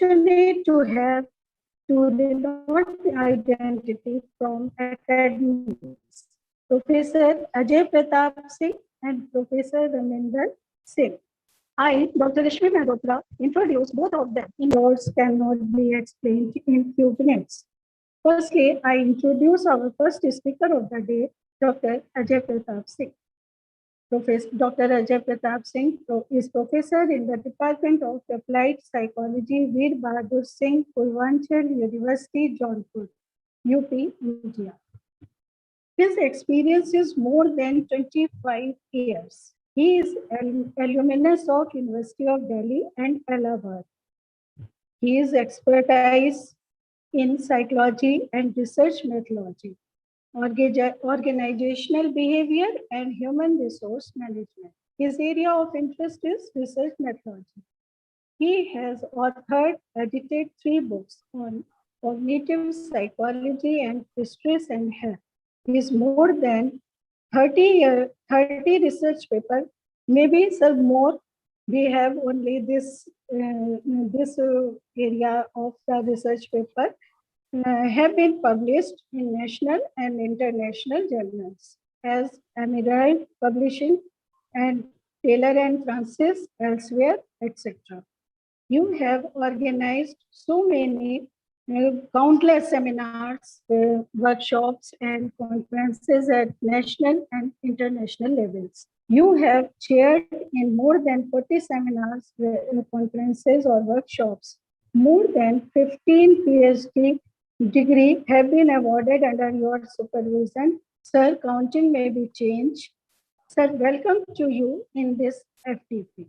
fortunate to have two renowned identity from academics, Professor Ajai Pratap Singh and Professor Raminder Singh. I, Dr. Rashmi Mehrotra, introduce both of them in words cannot be explained in few minutes. Firstly, I introduce our first speaker of the day, Dr. Ajai Pratap Singh. Dr. Ajai Pratap Singh is professor in the Department of Applied Psychology, Veer Bahadur Singh, Purvanchal University, Jaunpur, UP, India. His experience is more than 25 years. He is alumnus of University of Delhi and Allahabad. His expertise in psychology and research methodology, organizational behavior, and human resource management. His area of interest is research methodology. He has authored, edited 3 books on cognitive psychology and stress and health. His more than 30 research papers, maybe some more. We have only this area of the research paper have been published in national and international journals as Amiral Publishing and Taylor and Francis elsewhere, etc. You have organized so many countless seminars, workshops, and conferences at national and international levels. You have chaired in more than 40 seminars, conferences, or workshops. More than 15 PhD degrees have been awarded under your supervision. Sir, counting may be changed. Sir, welcome to you in this FDP.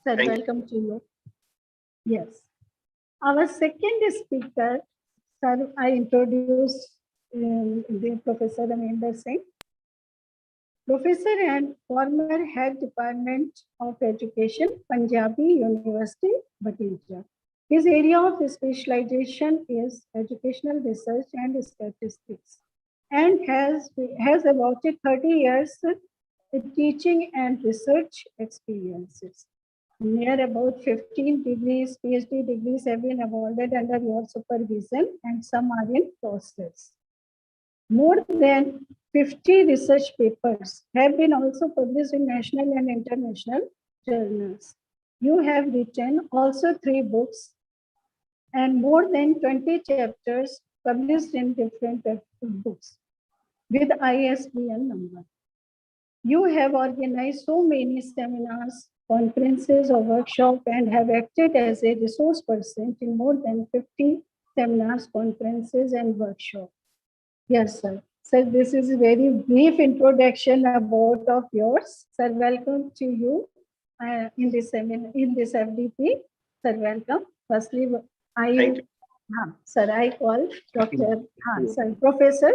Sir, welcome to you. Yes. Our second speaker, sir, I introduce the Professor Raminder Singh. Professor and former Head Department of Education, Punjabi University, Batija. His area of specialization is educational research and statistics, and has about 30 years teaching and research experiences. Near about 15 degrees, PhD degrees have been awarded under your supervision, and some are in process. More than 50 research papers have been also published in national and international journals. You have written also 3 books and more than 20 chapters published in different books with ISBN number. You have organized so many seminars, conferences, or workshops, and have acted as a resource person in more than 50 seminars, conferences, and workshops. Yes, sir. Sir, this is a very brief introduction about of yours. Sir, welcome to you in this seminar, in this FDP. Sir, welcome. Firstly, I call Dr. Professor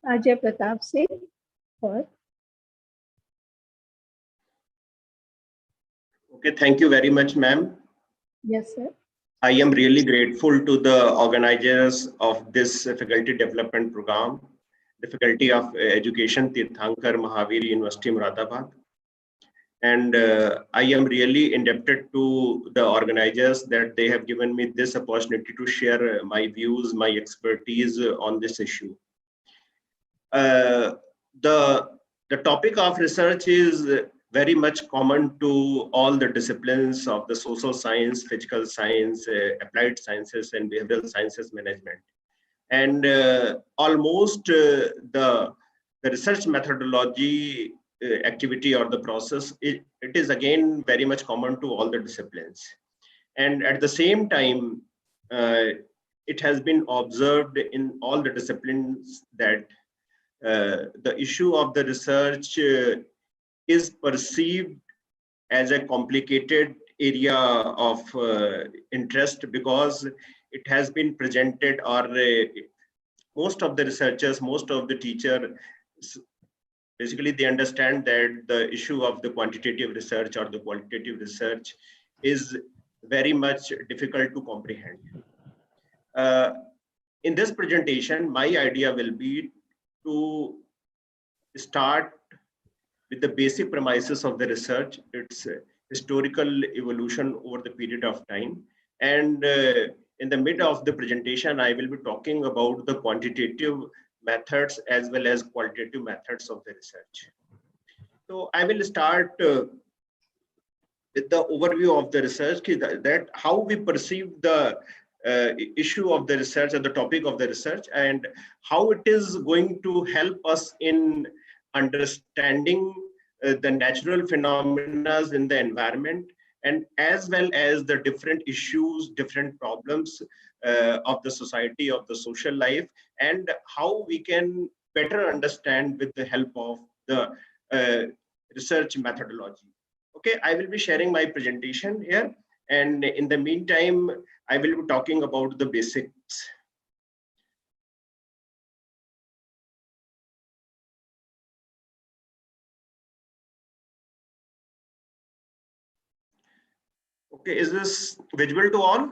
Ajai Pratap Singh for. Okay, thank you very much, ma'am. Yes, sir. I am really grateful to the organizers of this faculty development program, the Faculty of Education, Tirthankar Mahavir University, Muradabad. And I am really indebted to the organizers that they have given me this opportunity to share my views, my expertise on this issue. The topic of research is very much common to all the disciplines of the social science, physical science, applied sciences, and behavioral sciences management. And almost the research methodology activity or the process, it is again very much common to all the disciplines. And at the same time, it has been observed in all the disciplines that the issue of the research is perceived as a complicated area of interest, because it has been presented, or most of the researchers, most of the teachers, basically they understand that the issue of the quantitative research or the qualitative research is very much difficult to comprehend. In this presentation, my idea will be to start with the basic premises of the research, its historical evolution over the period of time, And in the mid of the presentation, I will be talking about the quantitative methods as well as qualitative methods of the research. So I will start with the overview of the research, that how we perceive the issue of the research or the topic of the research, and how it is going to help us in understanding the natural phenomena in the environment, and as well as the different issues, different problems of the society, of the social life, and how we can better understand with the help of the research methodology. Okay, I will be sharing my presentation here, and in the meantime, I will be talking about the basics. Okay, is this visible to all?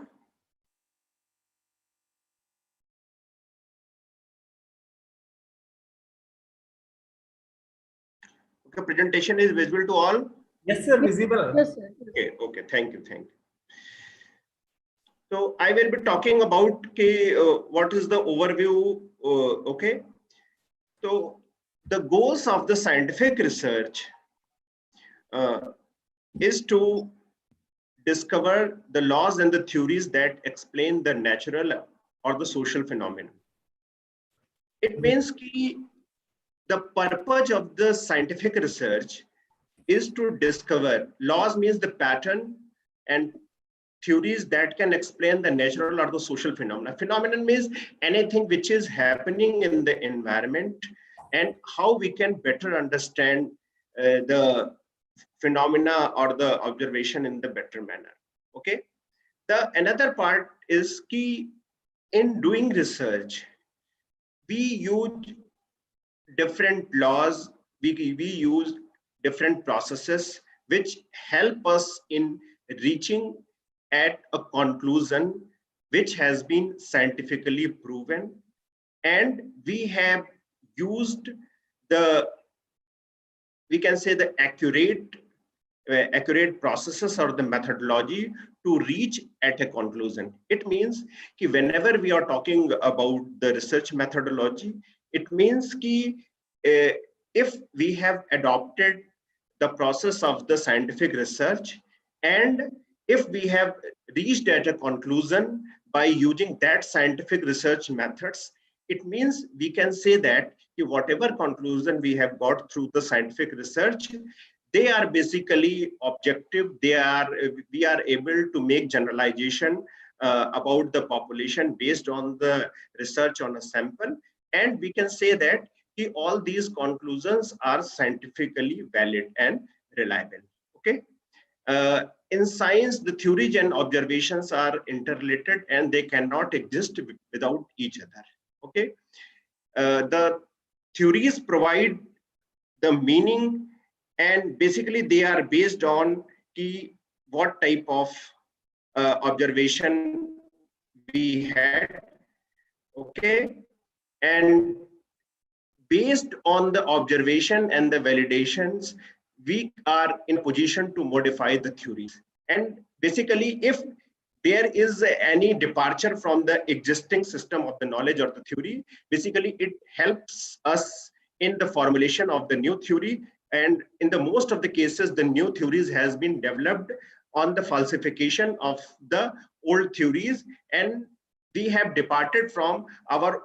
Okay, presentation is visible to all? Yes, sir, visible. Yes, sir. Okay, okay, thank you, thank you. So I will be talking about what is the overview, okay. So the goals of the scientific research is to discover the laws and the theories that explain the natural or the social phenomena. It means that the purpose of the scientific research is to discover laws, means the pattern, and theories that can explain the natural or the social phenomena. Phenomenon means anything which is happening in the environment, and how we can better understand the phenomena or the observation in the better manner. Okay. The another part is key in doing research. We use different laws, we use different processes which help us in reaching at a conclusion which has been scientifically proven, and we have used the, we can say, the accurate processes or the methodology to reach at a conclusion. It means that whenever we are talking about the research methodology, it means that if we have adopted the process of the scientific research, and if we have reached at a conclusion by using that scientific research methods, it means we can say that whatever conclusion we have got through the scientific research, they are basically objective. We are able to make generalization about the population based on the research on a sample, and we can say that all these conclusions are scientifically valid and reliable. Okay. In science, the theories and observations are interrelated and they cannot exist without each other. Okay. The theories provide the meaning, and basically they are based on what type of observation we had. Okay. And based on the observation and the validations, we are in a position to modify the theories. And basically, if there is any departure from the existing system of the knowledge or the theory, basically it helps us in the formulation of the new theory. And in the most of the cases, the new theories has been developed on the falsification of the old theories, and we have departed from our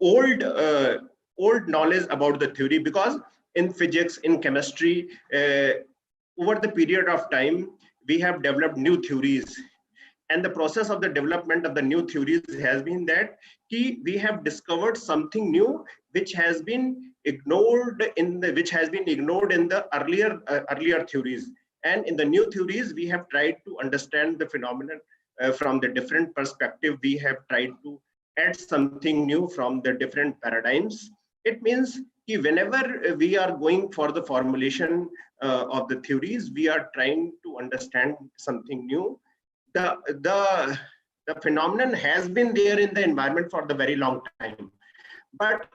old knowledge about the theory, because in physics, in chemistry, over the period of time, we have developed new theories. And the process of the development of the new theories has been that we have discovered something new which has been ignored in the earlier theories. And in the new theories, we have tried to understand the phenomenon from the different perspective. We have tried to add something new from the different paradigms. It means whenever we are going for the formulation of the theories, we are trying to understand something new. The phenomenon has been there in the environment for the very long time, but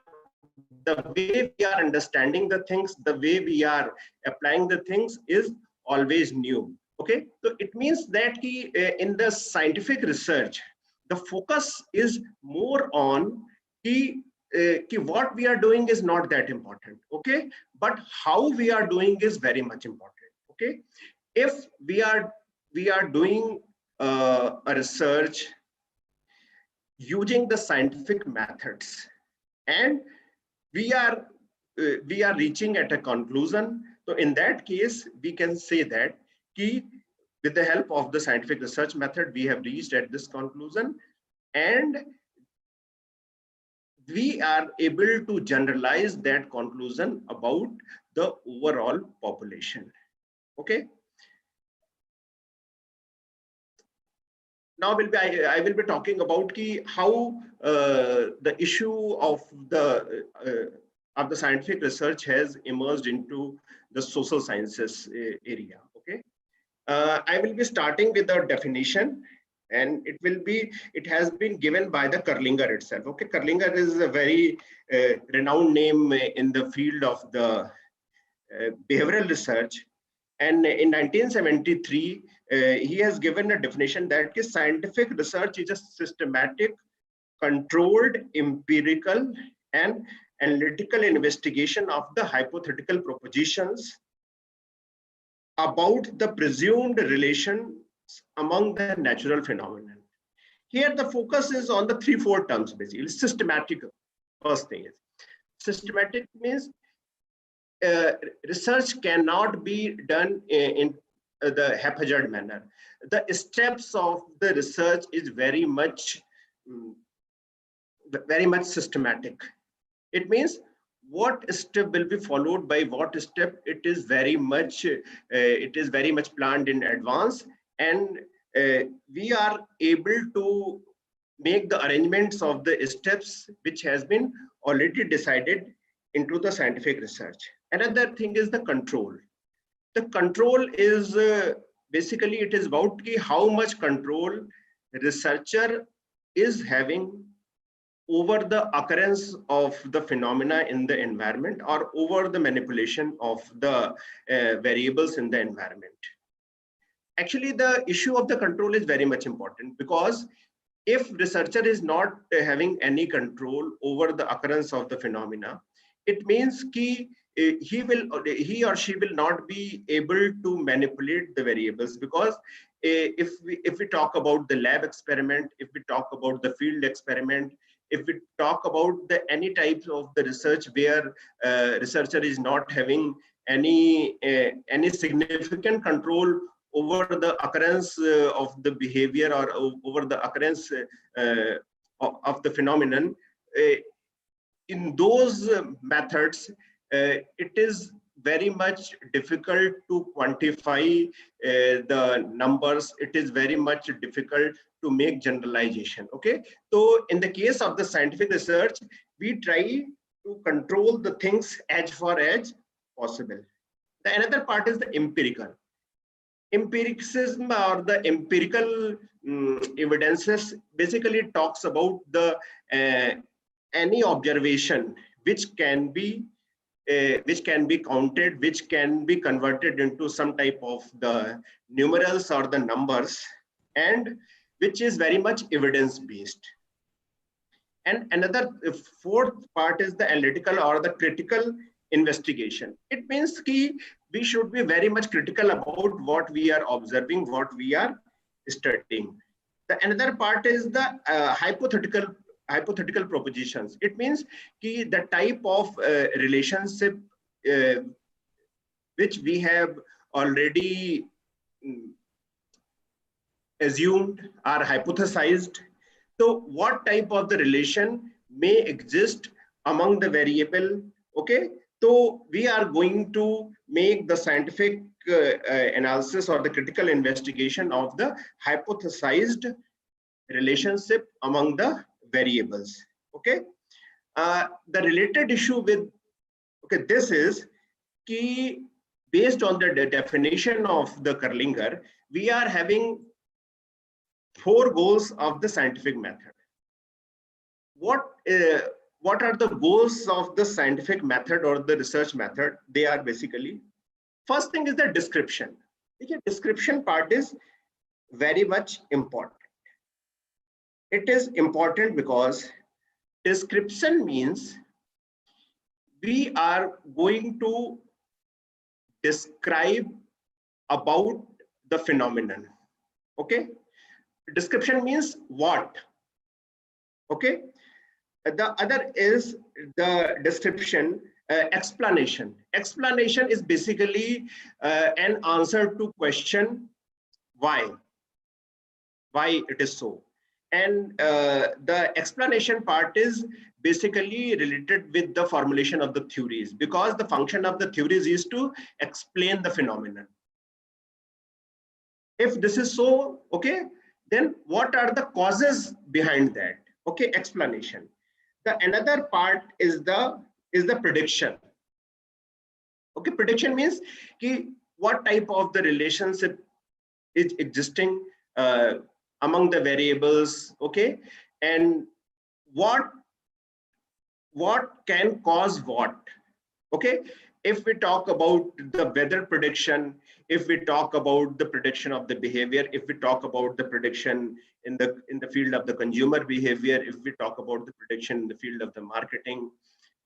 the way we are understanding the things, the way we are applying the things is always new. Okay, so it means that in the scientific research, the focus is more on what we are doing is not that important. Okay, but how we are doing is very much important. Okay, if we are doing a research using the scientific methods, and we are reaching at a conclusion, so in that case we can say that with the help of the scientific research method we have reached at this conclusion, and we are able to generalize that conclusion about the overall population. Okay, now I will be talking about how the issue of the scientific research has emerged into the social sciences area. Okay, I will be starting with the definition, and it has been given by the Kerlinger itself. Okay, Kerlinger is a very renowned name in the field of the behavioral research, and in 1973 he has given a definition that scientific research is a systematic, controlled, empirical and analytical investigation of the hypothetical propositions about the presumed relations among the natural phenomena. Here the focus is on the 3-4 terms basically. Systematic, first thing is systematic means research cannot be done in the haphazard manner. The steps of the research is very much systematic. It means what step will be followed by what step. It is very much planned in advance, and we are able to make the arrangements of the steps which has been already decided into the scientific research. Another thing is the control. The control is basically it is about how much control the researcher is having over the occurrence of the phenomena in the environment, or over the manipulation of the variables in the environment. Actually, the issue of the control is very much important, because if researcher is not having any control over the occurrence of the phenomena, it means he or she will not be able to manipulate the variables. Because if we talk about the lab experiment, if we talk about the field experiment, if we talk about any types of the research where researcher is not having any significant control over the occurrence of the behavior, or over the occurrence of the phenomenon, in those methods, it is very much difficult to quantify the numbers. It is very much difficult to make generalization. Okay, so in the case of the scientific research, we try to control the things as far as possible. The another part is the empiricism, or the empirical evidences. Basically talks about the any observation which can be counted, which can be converted into some type of the numerals or the numbers, and which is very much evidence based. And another fourth part is the analytical or the critical investigation. It means we should be very much critical about what we are observing, what we are studying. The another part is the hypothetical propositions. It means the type of relationship which we have already assumed or hypothesized. So what type of the relation may exist among the variable? Okay, so we are going to make the scientific analysis or the critical investigation of the hypothesized relationship among the variables. Okay, the related issue with this is based on the definition of the Kerlinger, we are having 4 goals of the scientific method. What are the goals of the scientific method or the research method? They are basically, first thing is the description. देखिए description part is very much important. It is important because description means we are going to describe about the phenomenon. Okay, description means what. Okay, the other is the description. Explanation. Explanation is basically an answer to question why it is so. And the explanation part is basically related with the formulation of the theories, because the function of the theories is to explain the phenomenon. If this is so, okay, then what are the causes behind that? Okay, explanation. The another part is the prediction. Okay, prediction means ki what type of the relationship is existing among the variables, okay, and what can cause what. Okay, if we talk about the weather prediction, if we talk about the prediction of the behavior, if we talk about the prediction in the field of the consumer behavior, if we talk about the prediction in the field of the marketing,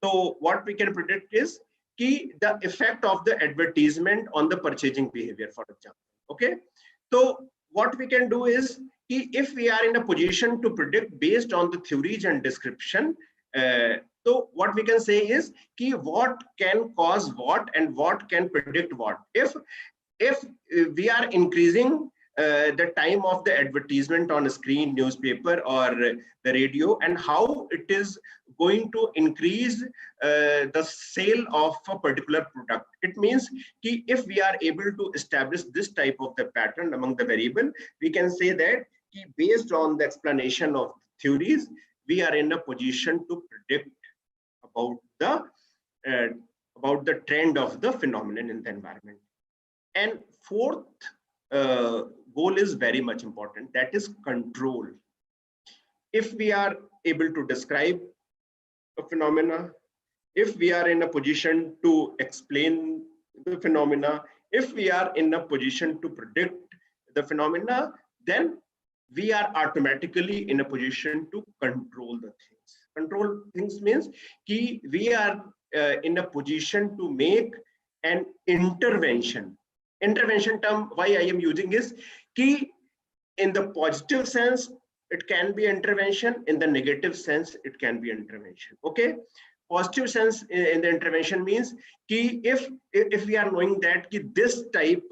so what we can predict is ki the effect of the advertisement on the purchasing behavior, for example. Okay, so what we can do is ki if we are in a position to predict based on the theories and description, so what we can say is ki what can cause what and what can predict what. If we are increasing the time of the advertisement on a screen, newspaper or the radio, and how it is going to increase the sale of a particular product. It means ki if we are able to establish this type of the pattern among the variable, we can say that ki based on the explanation of theories, we are in a position to predict about the trend of the phenomenon in the environment. And fourth goal is very much important, that is control. If we are able to describe a phenomena, if we are in a position to explain the phenomena, if we are in a position to predict the phenomena, then we are automatically in a position to control the things. Control things means ki we are in a position to make an intervention. Intervention term why I am using is ki in the positive sense it can be intervention, in the negative sense it can be intervention. Okay, positive sense in the intervention means ki if we are knowing that ki this type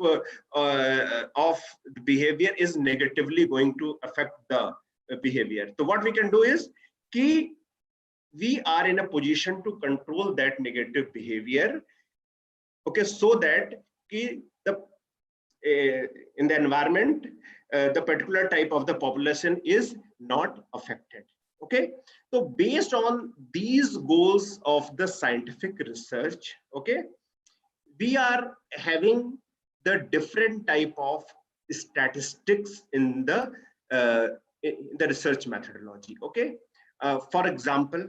of behavior is negatively going to affect the behavior, so what we can do is ki we are in a position to control that negative behavior, okay, so that ki the in the environment the particular type of the population is not affected. Okay, so based on these goals of the scientific research, okay, we are having the different type of statistics in the research methodology. Okay, for example,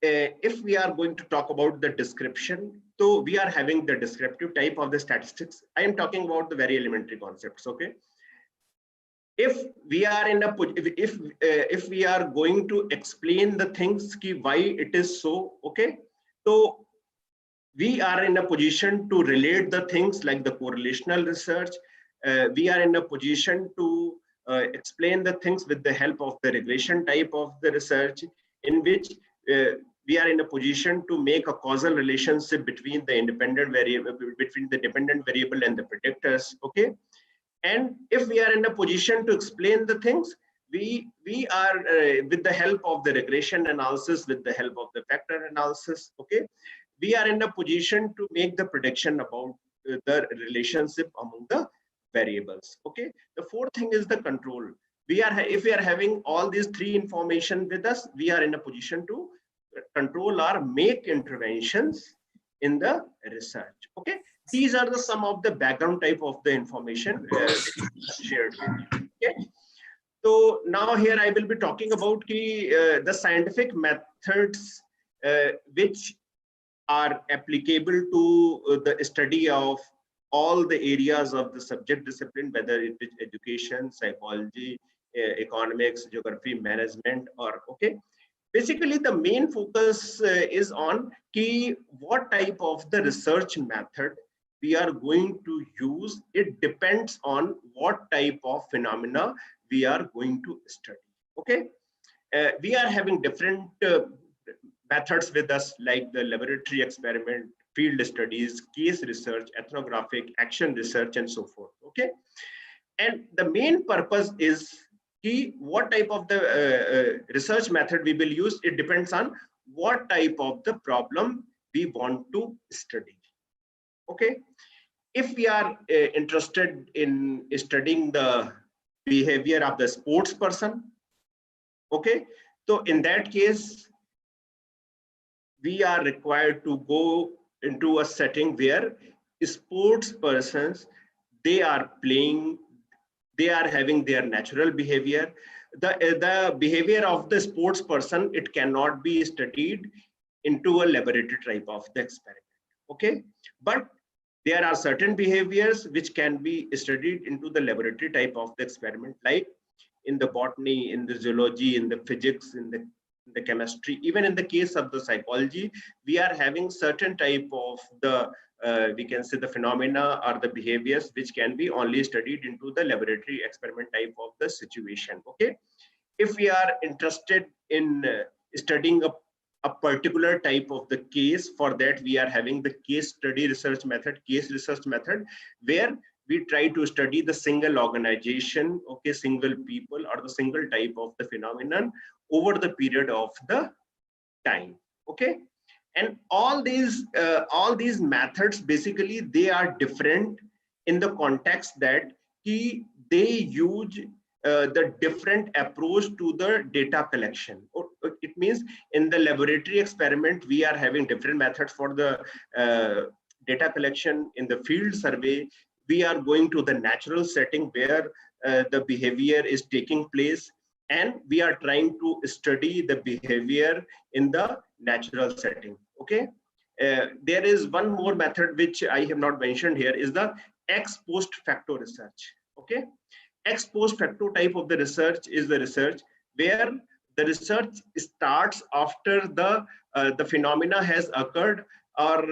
if we are going to talk about the description, so we are having the descriptive type of the statistics. I am talking about the very elementary concepts. Okay, if we are in a if we are going to explain the things ki why it is so, okay, so we are in a position to relate the things like the correlational research. We are in a position to explain the things with the help of the regression type of the research, in which we are in a position to make a causal relationship between the independent variable, between the dependent variable and the predictors. Okay, and if we are in a position to explain the things, we are with the help of the regression analysis, with the help of the factor analysis, okay, we are in a position to make the prediction about the relationship among the variables. Okay, the fourth thing is the control. We are, if we are having all these three information with us, we are in a position to control or make interventions in the research. Okay, these are the some of the background type of the information shared with you. Okay, so now here I will be talking about the scientific methods which are applicable to the study of all the areas of the subject discipline, whether it is education, psychology, economics, geography, management, or okay. Basically, the main focus is on what type of the research method we are going to use. It depends on what type of phenomena we are going to study. Okay, we are having different methods with us, like the laboratory experiment, field studies, case research, ethnographic, action research, and so forth. Okay, and the main purpose is what type of the research method we will use. It depends on what type of the problem we want to study. Okay, if we are interested in studying the behavior of the sports person, okay, so in that case we are required to go into a setting where sports persons, they are playing, they are having their natural behavior. The behavior of the sports person, it cannot be studied into a laboratory type of the experiment. Okay, but there are certain behaviors which can be studied into the laboratory type of the experiment, like in the botany, in the zoology, in the physics, in the chemistry. Even in the case of the psychology, we are having certain type of the we can say the phenomena or the behaviors which can be only studied into the laboratory experiment type of the situation. Okay, if we are interested in studying a particular type of the case, for that we are having the case study research method, where we try to study the single organization, okay, single people, or the single type of the phenomenon over the period of the time. Okay, and all these methods, basically they are different in the context that they use the different approach to the data collection. It means in the laboratory experiment we are having different methods for the data collection. In the field survey, we are going to the natural setting where the behavior is taking place, and we are trying to study the behavior in the natural setting. Okay, there is one more method which I have not mentioned here, is the ex post facto research. Okay, ex post facto type of the research is the research where the research starts after the phenomena has occurred, or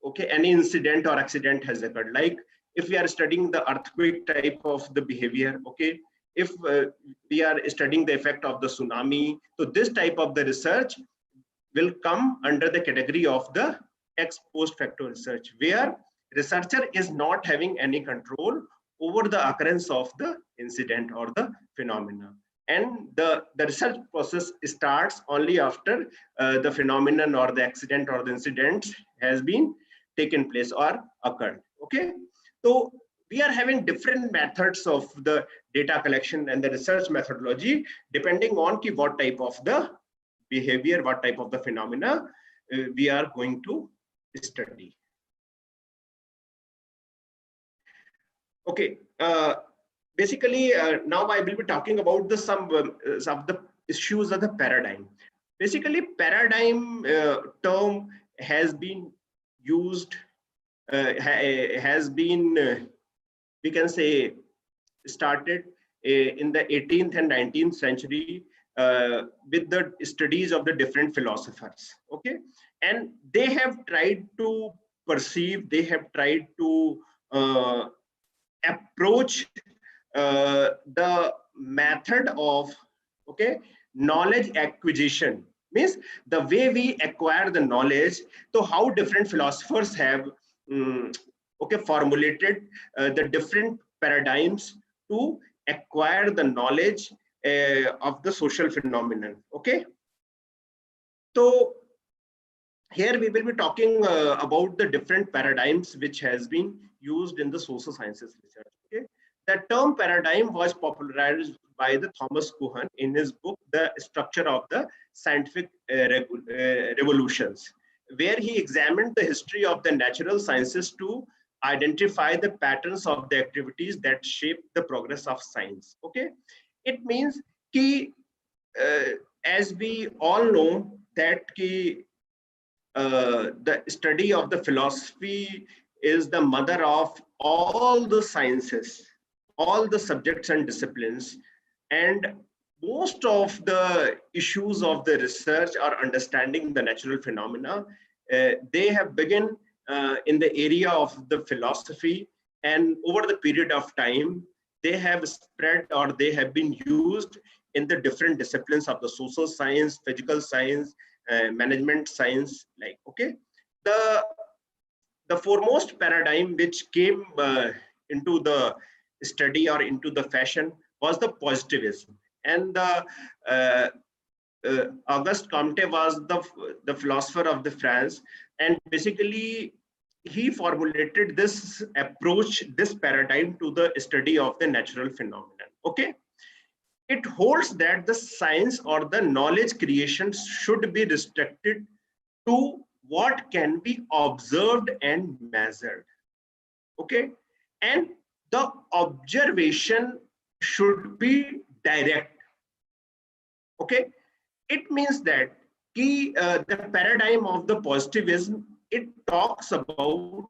okay, any incident or accident has occurred. Like if we are studying the earthquake type of the behavior, okay, if we are studying the effect of the tsunami, so this type of the research will come under the category of the ex post facto research, where researcher is not having any control over the occurrence of the incident or the phenomena, and the research process starts only after the phenomenon or the accident or the incident has been taken place or occurred. Okay, so we are having different methods of the data collection and the research methodology depending on what type of the behavior, what type of the phenomena we are going to study. Okay, basically now I will be talking about the some of the issues of the paradigm. Basically, paradigm term has been used, has been we can say started in the 18th and 19th century with the studies of the different philosophers. Okay, and they have tried to perceive, they have tried to approach the method of, okay, knowledge acquisition, means the way we acquire the knowledge. So how different philosophers have okay, formulated the different paradigms to acquire the knowledge of the social phenomenon. Okay, so here we will be talking about the different paradigms which has been used in the social sciences research. Okay, the term paradigm was popularized by the Thomas Kuhn in his book The Structure of the Scientific Revolutions, where he examined the history of the natural sciences to identify the patterns of the activities that shape the progress of science. Okay, it means as we all know that the study of the philosophy is the mother of all the sciences, all the subjects and disciplines, and most of the issues of the research or understanding the natural phenomena, they have begun in the area of the philosophy, and over the period of time, they have spread or they have been used in the different disciplines of the social science, physical science, management science, like, okay. The foremost paradigm which came into the study or into the fashion was the positivism. And the Auguste Comte was the philosopher of the France, and basically he formulated this approach, this paradigm to the study of the natural phenomenon. Okay, it holds that the science or the knowledge creation should be restricted to what can be observed and measured. Okay, and the observation should be direct. Okay, it means that the paradigm of the positivism, it talks about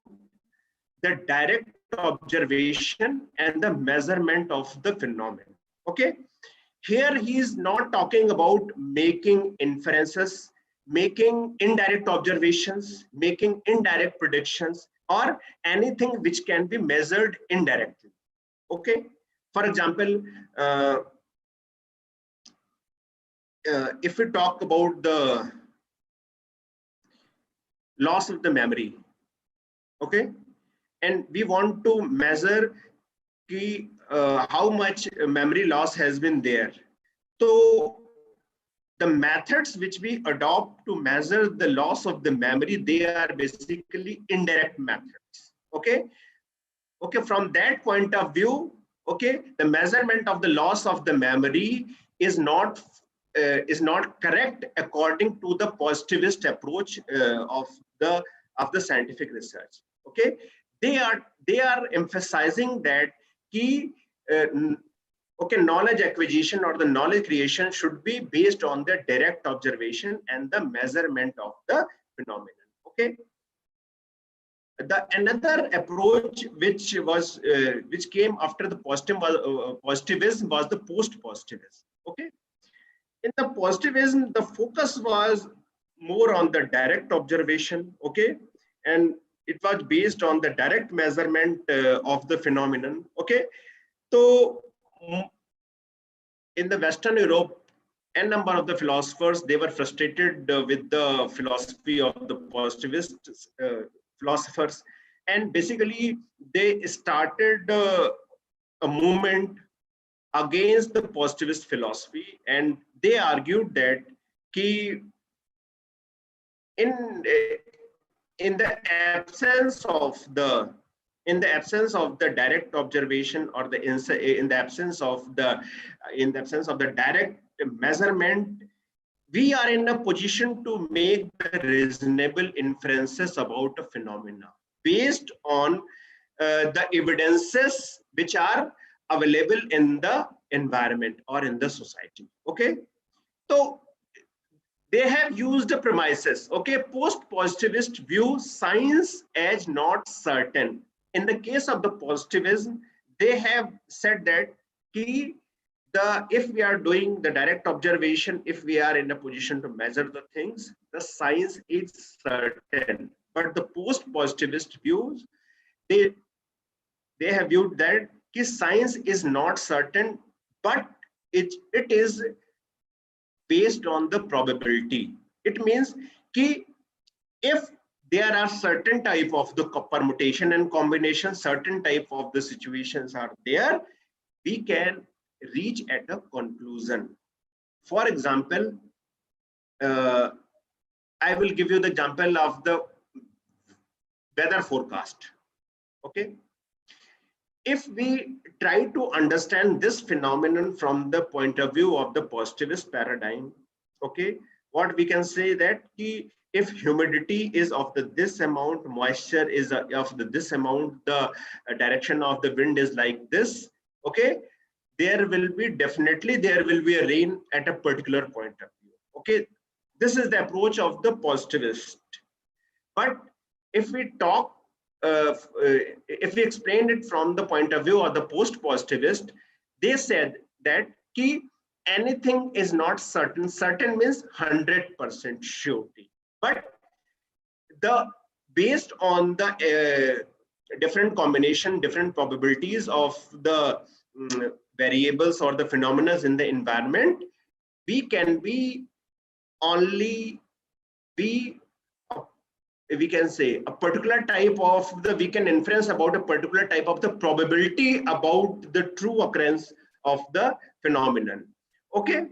the direct observation and the measurement of the phenomenon. Okay, here he is not talking about making inferences, making indirect observations, making indirect predictions, or anything which can be measured indirectly. Okay, for example, if we talk about the loss of the memory, okay, and we want to measure how much memory loss has been there. So the methods which we adopt to measure the loss of the memory, they are basically indirect methods. Okay, okay, from that point of view, okay, the measurement of the loss of the memory is not correct according to the positivist approach of the scientific research. Okay, they are emphasizing that key okay, knowledge acquisition or the knowledge creation should be based on the direct observation and the measurement of the phenomenon. Okay, the another approach which came after the positivism was the post-positivism. Okay, in the positivism, the focus was more on the direct observation. Okay, and it was based on the direct measurement of the phenomenon. Okay, so in the Western Europe, a number of the philosophers, they were frustrated with the philosophy of the positivist philosophers, and basically they started a movement against the positivist philosophy, and they argued that in the absence of the direct observation, or in the absence of the direct measurement, we are in a position to make the reasonable inferences about a phenomena based on the evidences which are available in the environment or in the society. Okay, so they have used the premises. Okay, post-positivist view science as not certain. In the case of the positivism, they have said that if we are doing the direct observation, if we are in a position to measure the things, the science is certain. But the post-positivist views, they have viewed that science is not certain, but it is based on the probability. It means if there are certain type of the permutation and combination, certain type of the situations are there, we can reach at a conclusion. For example, I will give you the example of the weather forecast. Okay, if we try to understand this phenomenon from the point of view of the positivist paradigm, okay, what we can say that if humidity is of this amount, moisture is of this amount, the direction of the wind is like this, okay, there will be a rain at a particular point of view. Okay, this is the approach of the positivist. But if we talk if we explain it from the point of view of the post-positivist, they said that ki anything is not certain. Certain means 100% surety. But the based on the different combination, different probabilities of the variables or the phenomena in the environment, we can be only be we can say a particular type of the, we can inference about a particular type of the probability about the true occurrence of the phenomenon. Okay,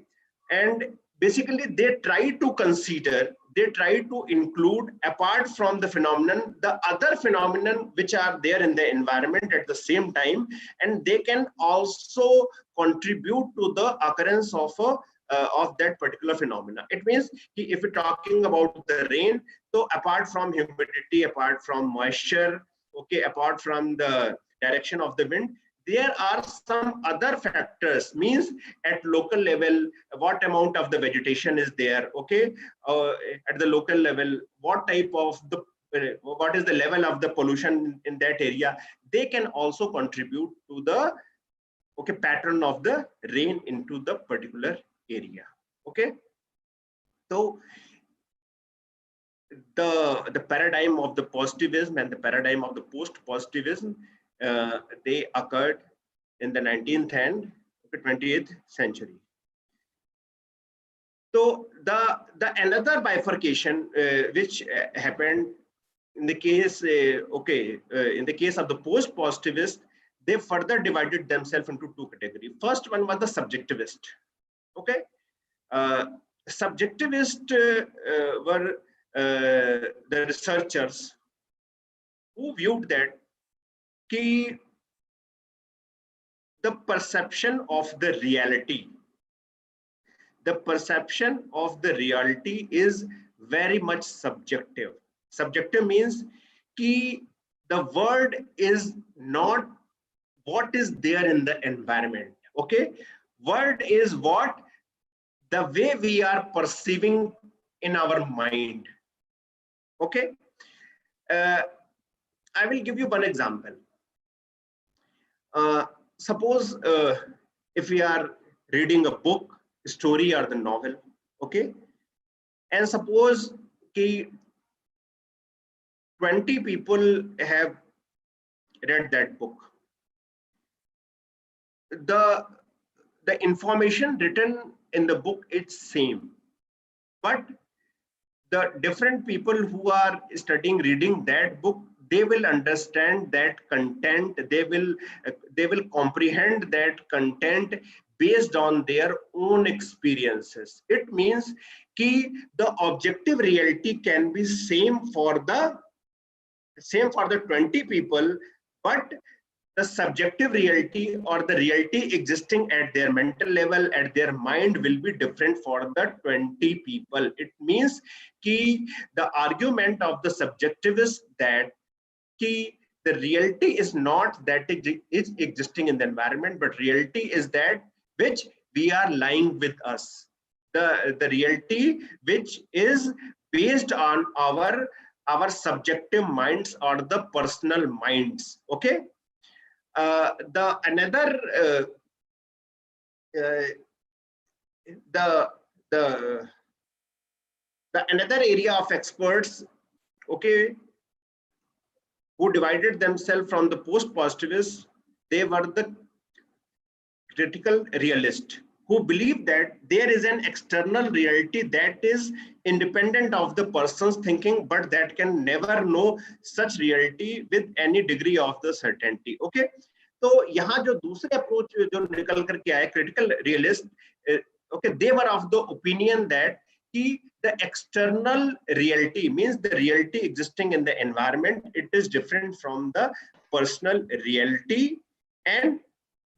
and basically they try to consider, they try to include, apart from the phenomenon, the other phenomenon which are there in the environment at the same time, and they can also contribute to the occurrence of a of that particular phenomena. It means if we're talking about the rain, so apart from humidity, apart from moisture, okay, apart from the direction of the wind, there are some other factors, means at local level, what amount of the vegetation is there, okay, at the local level, what type of the, what is the level of the pollution in that area, they can also contribute to the, okay, pattern of the rain into the particular area. Okay, so the paradigm of the positivism and the paradigm of the post-positivism, they occurred in the 19th and 20th century. So the another bifurcation which happened in the case in the case of the post-positivist, they further divided themselves into two categories. First one was the subjectivist. Okay, subjectivist were the researchers who viewed that the perception of the reality, the perception of the reality is very much subjective. Subjective means ki the world is not what is there in the environment. Okay, world is what the way we are perceiving in our mind. Okay, I will give you one example. Suppose if we are reading a book, story, or the novel, okay, and suppose 20 people have read that book. The information written in the book is same, but the different people who are studying, reading that book, they will understand that content, they will comprehend that content based on their own experiences. It means ki the objective reality can be same for the 20 people, but the subjective reality or the reality existing at their mental level, at their mind, will be different for the 20 people. It means ki the argument of the subjectivist that ki the reality is not that it is existing in the environment, but reality is that which we are lying with us. The reality which is based on our subjective minds or the personal minds. Okay. The another another area of experts, okay, who divided themselves from the post-positivists, they were the critical realist, who believe that there is an external reality that is independent of the person's thinking, but that can never know such reality with any degree of the certainty. Okay, तो यहाँ जो दूसरे approach जो निकल करके आए critical realist, okay, they were of the opinion that the external reality means the reality existing in the environment, it is different from the personal reality, and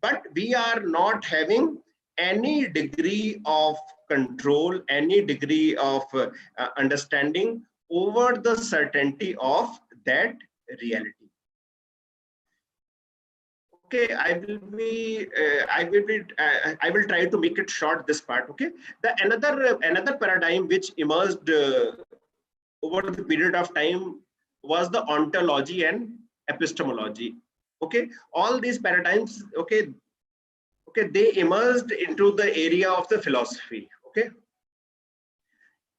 but we are not having any degree of control, any degree of understanding over the certainty of that reality. Okay, I will try to make it short, this part. Okay, the another paradigm which emerged over the period of time was the ontology and epistemology. Okay, all these paradigms, okay, they emerged into the area of the philosophy. Okay,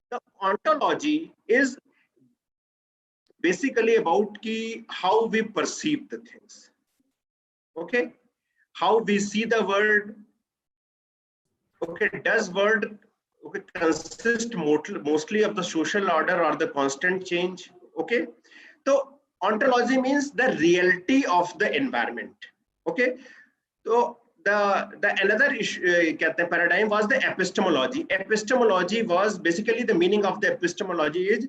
the ontology is basically about how we perceive the things. Okay, how we see the world. Okay, does world consist mostly of the social order or the constant change? Okay, so ontology means the reality of the environment. Okay, so the another issue paradigm was the epistemology. Epistemology was basically, the meaning of the epistemology is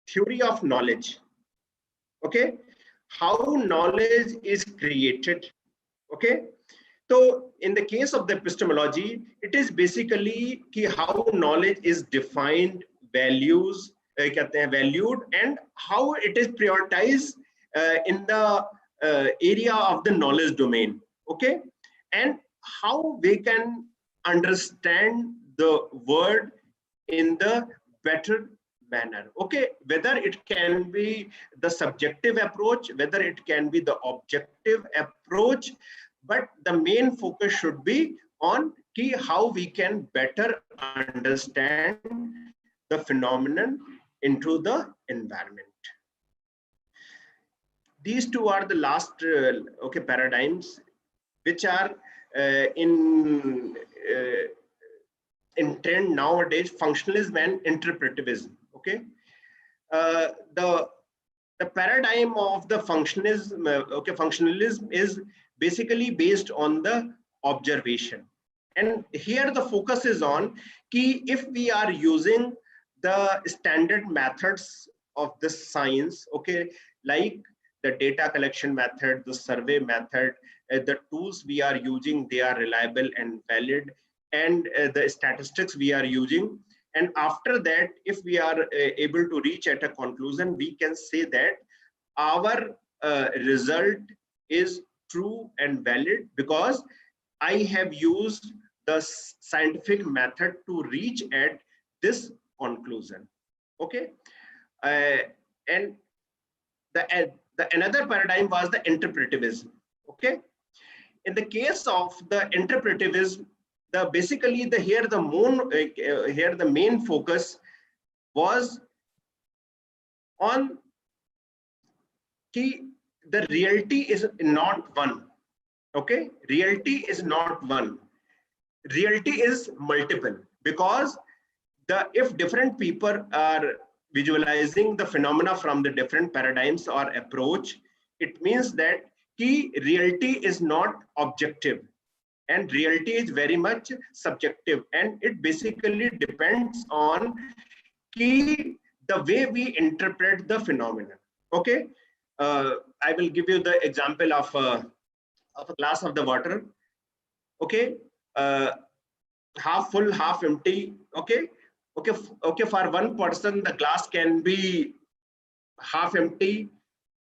theory of knowledge. Okay, how knowledge is created. Okay, so in the case of the epistemology, it is basically how knowledge is defined, values valued, and how it is prioritized in the area of the knowledge domain. Okay, and how we can understand the word in the better manner. Okay, whether it can be the subjective approach, whether it can be the objective approach, but the main focus should be on how we can better understand the phenomenon into the environment. These two are the last paradigms which are in trend nowadays: functionalism and interpretivism. Okay, the paradigm of the functionalism is basically based on the observation, and here the focus is on if we are using the standard methods of the science, okay, like the data collection method, the survey method, the tools we are using, they are reliable and valid, and the statistics we are using, and after that, if we are able to reach at a conclusion, we can say that our result is true and valid because I have used the scientific method to reach at this conclusion. Okay, and the another paradigm was the interpretivism. Okay, in the case of the interpretivism, basically here the main focus was on the reality is not one. Okay, reality is not one. Reality is multiple, because if different people are visualizing the phenomena from the different paradigms or approach, it means that reality is not objective, and reality is very much subjective, and it basically depends on the way we interpret the phenomenon. Okay, I will give you the example of a glass of the water. Okay, half full, half empty. Okay, for one person the glass can be half empty,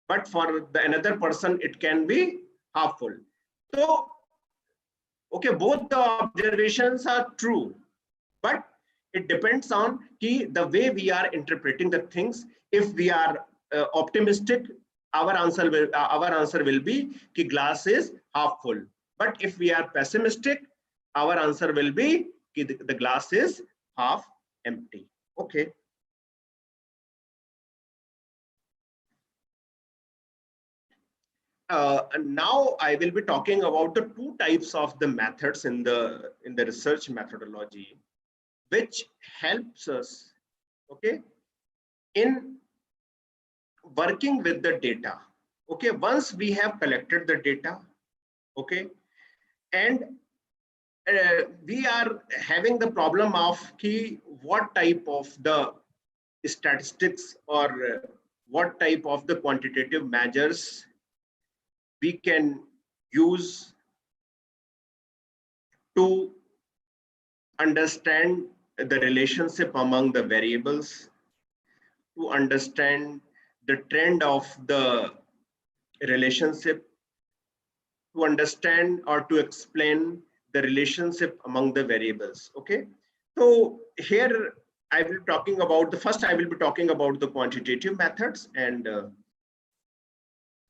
but for the another person it can be half full. So okay, both the observations are true, but it depends on the way we are interpreting the things. If we are optimistic, our answer will be glass is half full, but if we are pessimistic, our answer will be the glass is half empty. Okay, now I will be talking about the two types of the methods in the research methodology, which helps us, okay, in working with the data. Okay, once we have collected the data, okay, and we are having the problem of what type of the statistics or what type of the quantitative measures we can use to understand the relationship among the variables, to understand the trend of the relationship, to understand or to explain the relationship among the variables. Okay, so here I will be talking about the quantitative methods, and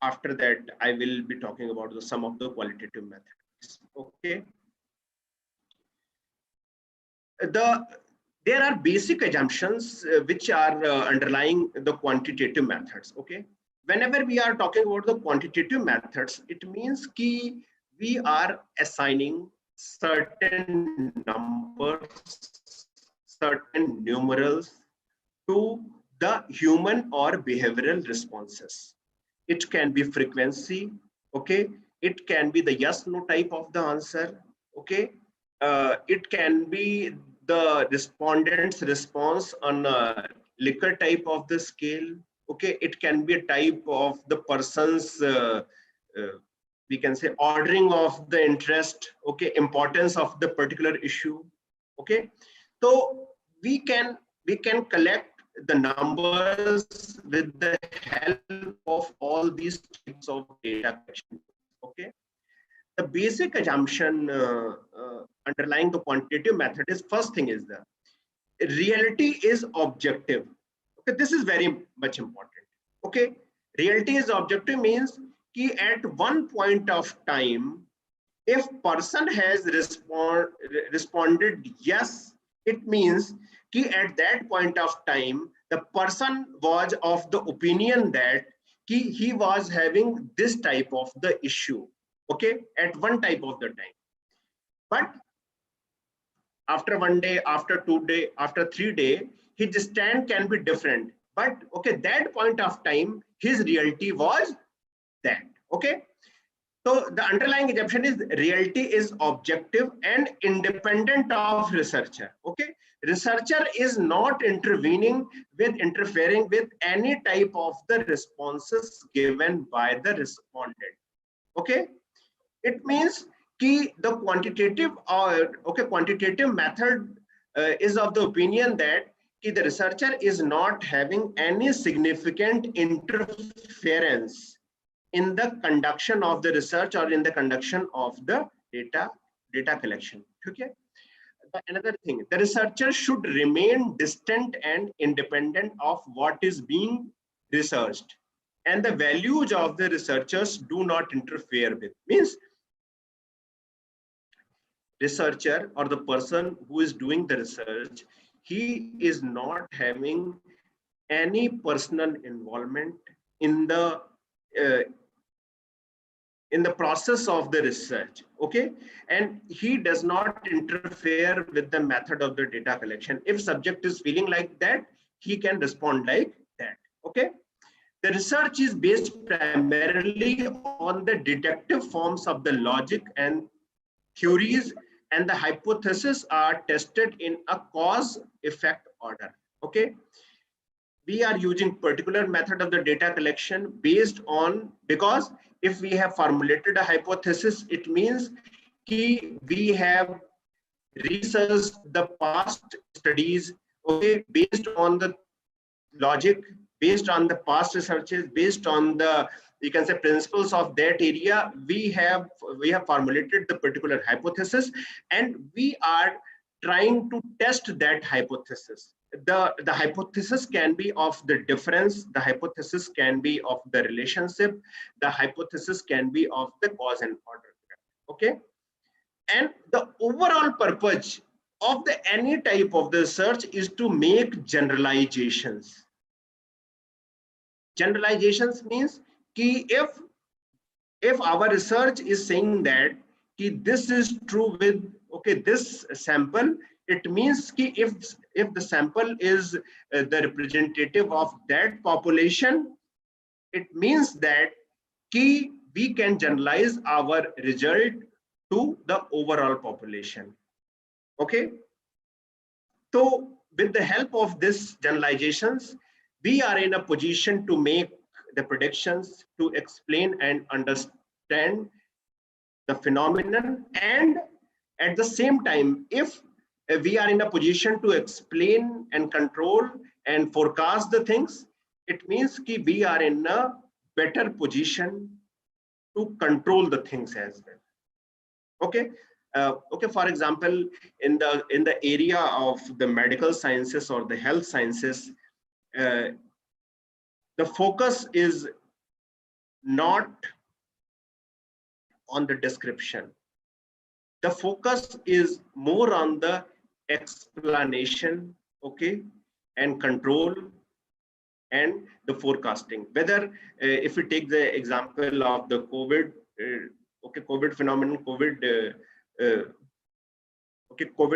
after that, I will be talking about some of the qualitative methods. Okay. There are basic assumptions which are underlying the quantitative methods. Okay. Whenever we are talking about the quantitative methods, it means ki we are assigning certain numbers, certain numerals to the human or behavioral responses. It can be frequency, okay? It can be the yes, no type of the answer, okay? It can be the respondent's response on a liquor type of the scale, okay? It can be a type of the person's, we can say, ordering of the interest, okay? Importance of the particular issue, okay? So we can collect the numbers with the help of all these types of data collection. Okay, the basic assumption underlying the quantitative method is, first thing is the reality is objective. Okay, this is very much important. Okay, reality is objective means कि at one point of time, if person has responded yes, it means कि at that point of time the person was of the opinion that he was having this type of the issue, okay, at one type of the time. But after 1 day, after 2 day, after 3 day, his stand can be different. But okay, that point of time his reality was that. Okay, so the underlying assumption is reality is objective and independent of researcher. Okay, researcher is not interfering with any type of the responses given by the respondent. Okay, it means कि the quantitative quantitative method is of the opinion that कि the researcher is not having any significant interference in the conduction of the research or in the conduction of the data collection. Okay. Another thing, the researcher should remain distant and independent of what is being researched, and the values of the researchers do not interfere with. Means researcher or the person who is doing the research, he is not having any personal involvement in the process of the research, okay, and he does not interfere with the method of the data collection. If subject is feeling like that, he can respond like that. Okay, the research is based primarily on the deductive forms of the logic, and theories and the hypotheses are tested in a cause effect order. Okay, we are using particular method of the data collection based on, because if we have formulated a hypothesis, it means we have researched the past studies, okay, based on the logic, based on the past researches, based on the, you can say, principles of that area. We have formulated the particular hypothesis, and we are trying to test that hypothesis. The hypothesis can be of the difference, the hypothesis can be of the relationship, the hypothesis can be of the cause and order. Okay, and the overall purpose of the any type of the research is to make generalizations. Generalizations means कि if our research is saying that कि this is true with, okay, this sample, it means कि if the sample is the representative of that population, it means that कि we can generalize our result to the overall population. Okay, so with the help of these generalizations, we are in a position to make the predictions, to explain and understand the phenomenon, and at the same time, if we are in a position to explain and control and forecast the things, it means that we are in a better position to control the things as well. Okay. Okay, for example, in the area of the medical sciences or the health sciences, the focus is not on the description. The focus is more on the explanation, okay, and control and the forecasting. Whether if we take the example of the COVID, okay, COVID phenomenon, COVID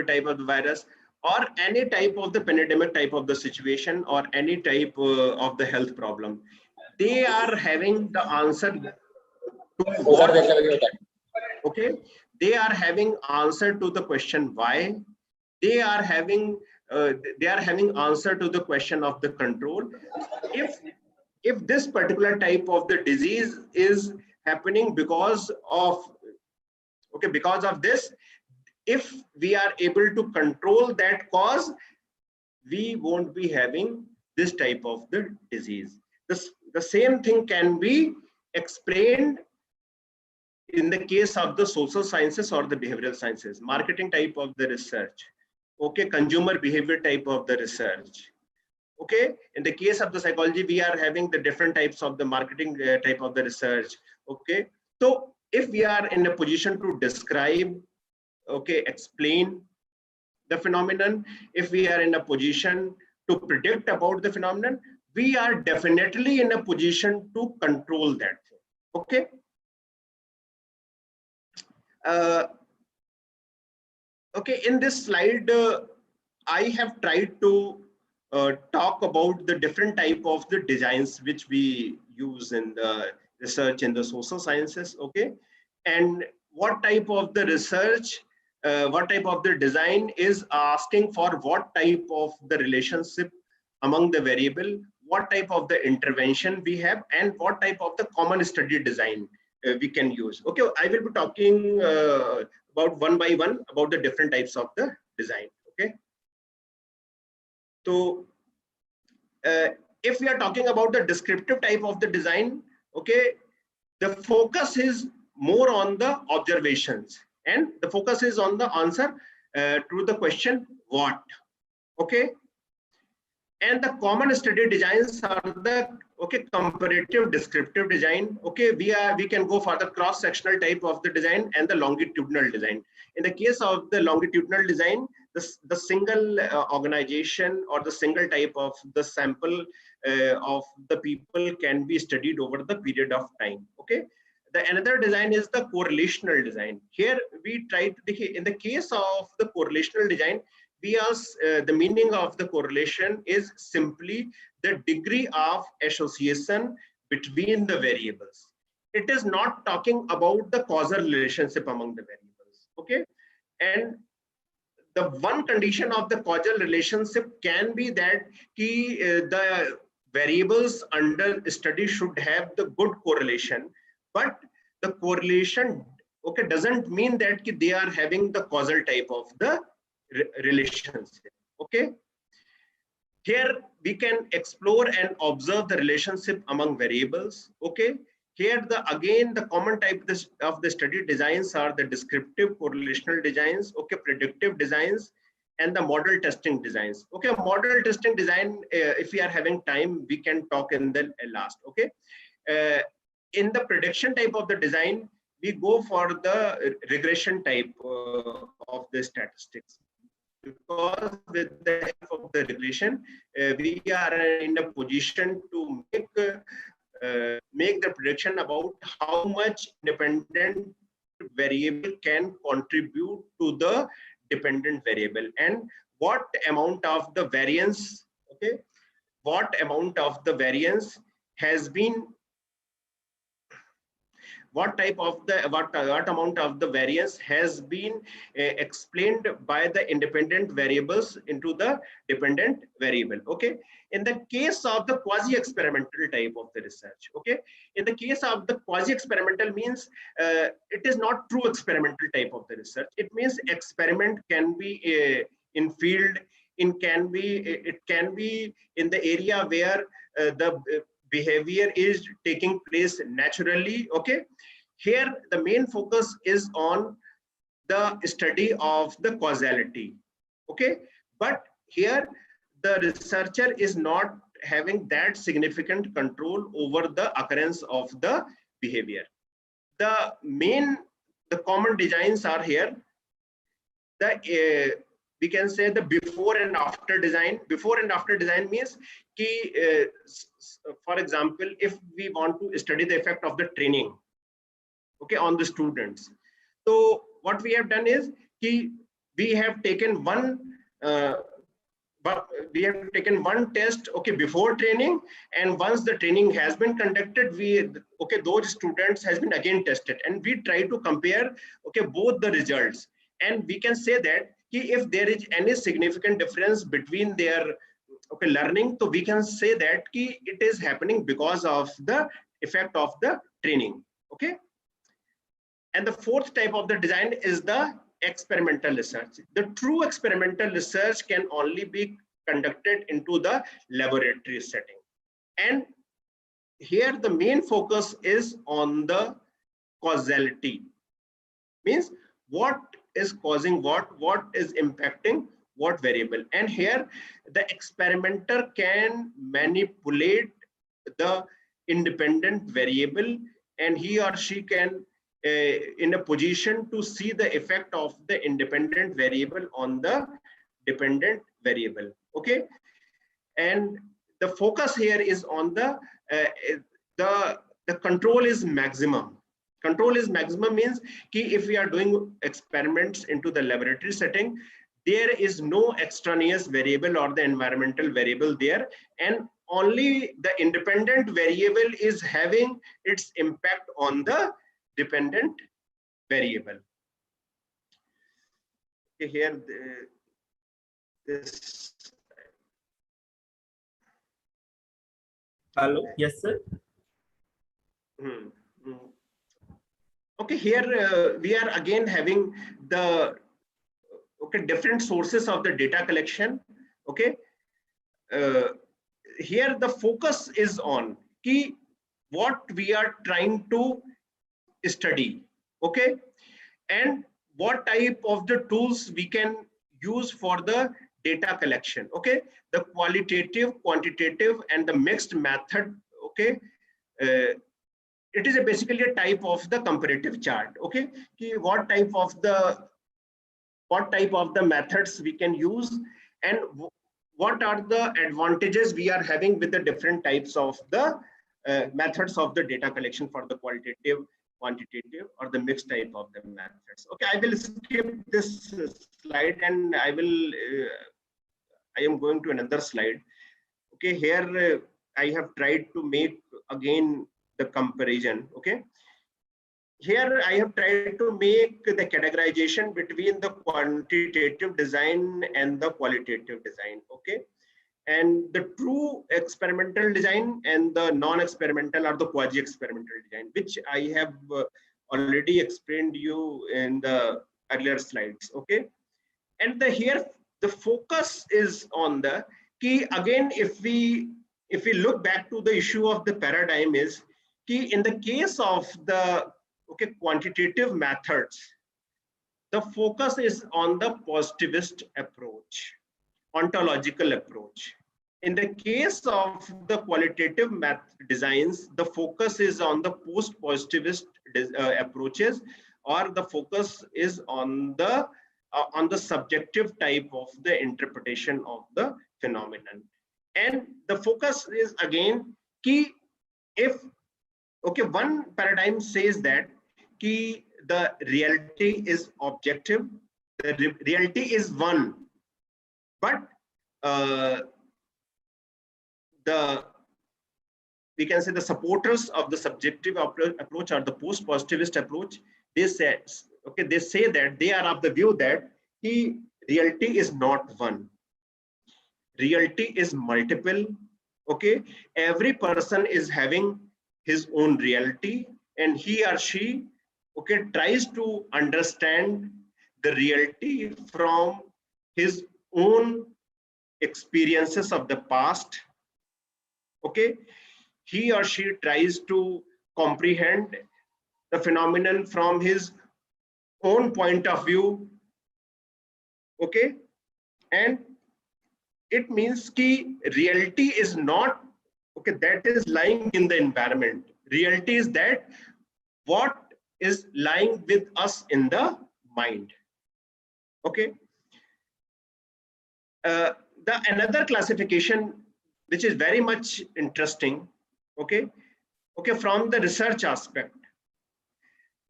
type of the virus, or any type of the pandemic type of the situation, or any type of the health problem, they are having the answer to what, okay, they are having answer to the question why, they are having answer to the question of the control. If this particular type of the disease is happening because of, okay, because of this, if we are able to control that cause, we won't be having this type of the disease. The same thing can be explained in the case of the social sciences or the behavioral sciences, marketing type of the research, okay, consumer behavior type of the research. Okay, in the case of the psychology, we are having the different types of the marketing type of the research. Okay, so if we are in a position to describe, okay, explain the phenomenon, if we are in a position to predict about the phenomenon, we are definitely in a position to control that thing. Okay. Okay, in this slide, I have tried to talk about the different type of the designs which we use in the research in the social sciences, okay, and what type of the research, what type of the design is asking for what type of the relationship among the variable, what type of the intervention we have, and what type of the common study design we can use. Okay, I will be talking about one by one about the different types of the design. Okay, so if we are talking about the descriptive type of the design, okay, the focus is more on the observations, and the focus is on the answer to the question what. Okay, and the common study designs are the, okay, comparative descriptive design. Okay, we can go for the cross sectional type of the design and the longitudinal design. In the case of the longitudinal design, the single organization or the single type of the sample of the people can be studied over the period of time. Okay, the another design is the correlational design. Here we try to, in the case of the correlational design, we ask the meaning of the correlation is simply the degree of association between the variables. It is not talking about the causal relationship among the variables. Okay, and the one condition of the causal relationship can be that the variables under study should have the good correlation, but the correlation, okay, doesn't mean that they are having the causal type of the relationship. Okay, here we can explore and observe the relationship among variables. Okay, here again the common type of the study designs are the descriptive correlational designs, okay, predictive designs, and the model testing designs. Okay, model testing design, if we are having time, we can talk in the last. Okay, in the prediction type of the design, we go for the regression type of the statistics, because with the help of the regression, we are in a position to make the prediction about how much independent variable can contribute to the dependent variable, and what amount of the variance, okay, what amount of the variance has been, what amount of the variance has been explained by the independent variables into the dependent variable. Okay, in the case of the quasi experimental type of the research, okay, in the case of the quasi experimental means it is not true experimental type of the research. It means experiment can be in field, it can be in the area where the behavior is taking place naturally. Okay, here the main focus is on the study of the causality. Okay, but here the researcher is not having that significant control over the occurrence of the behavior. The common designs are here. We can say the before and after design. Before and after design means for example, if we want to study the effect of the training, okay, on the students. So what we have done is we have taken one test, okay, before training, and once the training has been conducted, those students has been again tested, and we try to compare, okay, both the results, and we can say that if there is any significant difference between their learning, so we can say that it is happening because of the effect of the training. Okay. And the fourth type of the design is the experimental research. The true experimental research can only be conducted into the laboratory setting. And here the main focus is on the causality. Means what is causing what is impacting what variable. And here the experimenter can manipulate the independent variable, and he or she can in a position to see the effect of the independent variable on the dependent variable. Okay. And the focus here is on the control is maximum. Control is maximum means if we are doing experiments into the laboratory setting, there is no extraneous variable or the environmental variable there, and only the independent variable is having its impact on the dependent variable. Okay, here this. Hello. Yes, sir. Okay, here we are again having the different sources of the data collection. Okay, here the focus is on what we are trying to study. Okay, and what type of the tools we can use for the data collection. Okay, the qualitative, quantitative, and the mixed method. Okay, it is basically a type of the comparative chart. Okay, what type of the methods we can use, and what are the advantages we are having with the different types of the methods of the data collection for the qualitative, quantitative, or the mixed type of the methods. Okay, I will skip this slide and I am going to another slide. Okay, here I have tried to make again the comparison. Okay, here I have tried to make the categorization between the quantitative design and the qualitative design. Okay, and the true experimental design and the non-experimental or the quasi-experimental design, which I have already explained you in the earlier slides. Okay, and here the focus is on the key again. If we look back to the issue of the paradigm, is key in the case of the quantitative methods, the focus is on the positivist approach, ontological approach. In the case of the qualitative designs, the focus is on the post-positivist approaches, or the focus is on the subjective type of the interpretation of the phenomenon. And the focus is again key. If one paradigm says that the reality is objective, the reality is one, but we can say the supporters of the subjective approach or the post-positivist approach, they say that they are of the view that reality is not one, reality is multiple. Okay, every person is having his own reality, and he or she tries to understand the reality from his own experiences of the past. Okay, he or she tries to comprehend the phenomenon from his own point of view. Okay, and it means ki reality is not, okay, that is lying in the environment. Reality is that what is lying with us in the mind. Okay. The another classification which is very much interesting, okay, from the research aspect.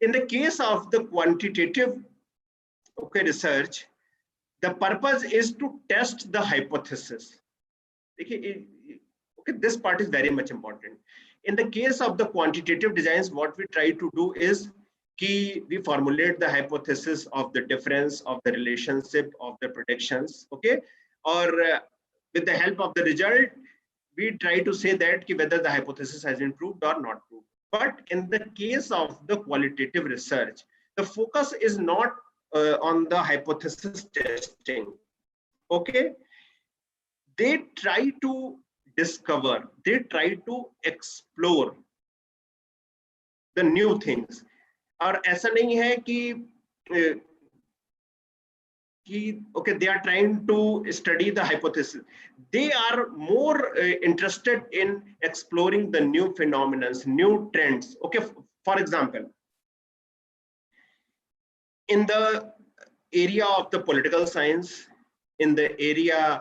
In the case of the quantitative, okay, research, the purpose is to test the hypothesis. Okay, this part is very much important. In the case of the quantitative designs, what we try to do is we formulate the hypothesis of the difference of the relationship of the predictions, okay, or with the help of the result, we try to say that whether the hypothesis has been proved or not proved. But in the case of the qualitative research, the focus is not on the hypothesis testing. Okay, they try to discover, they try to explore the new things. और ऐसा नहीं है कि okay, they are trying to study the hypothesis. They are more interested in exploring the new phenomena, new trends. Okay, for example, in the area of the political science, in the area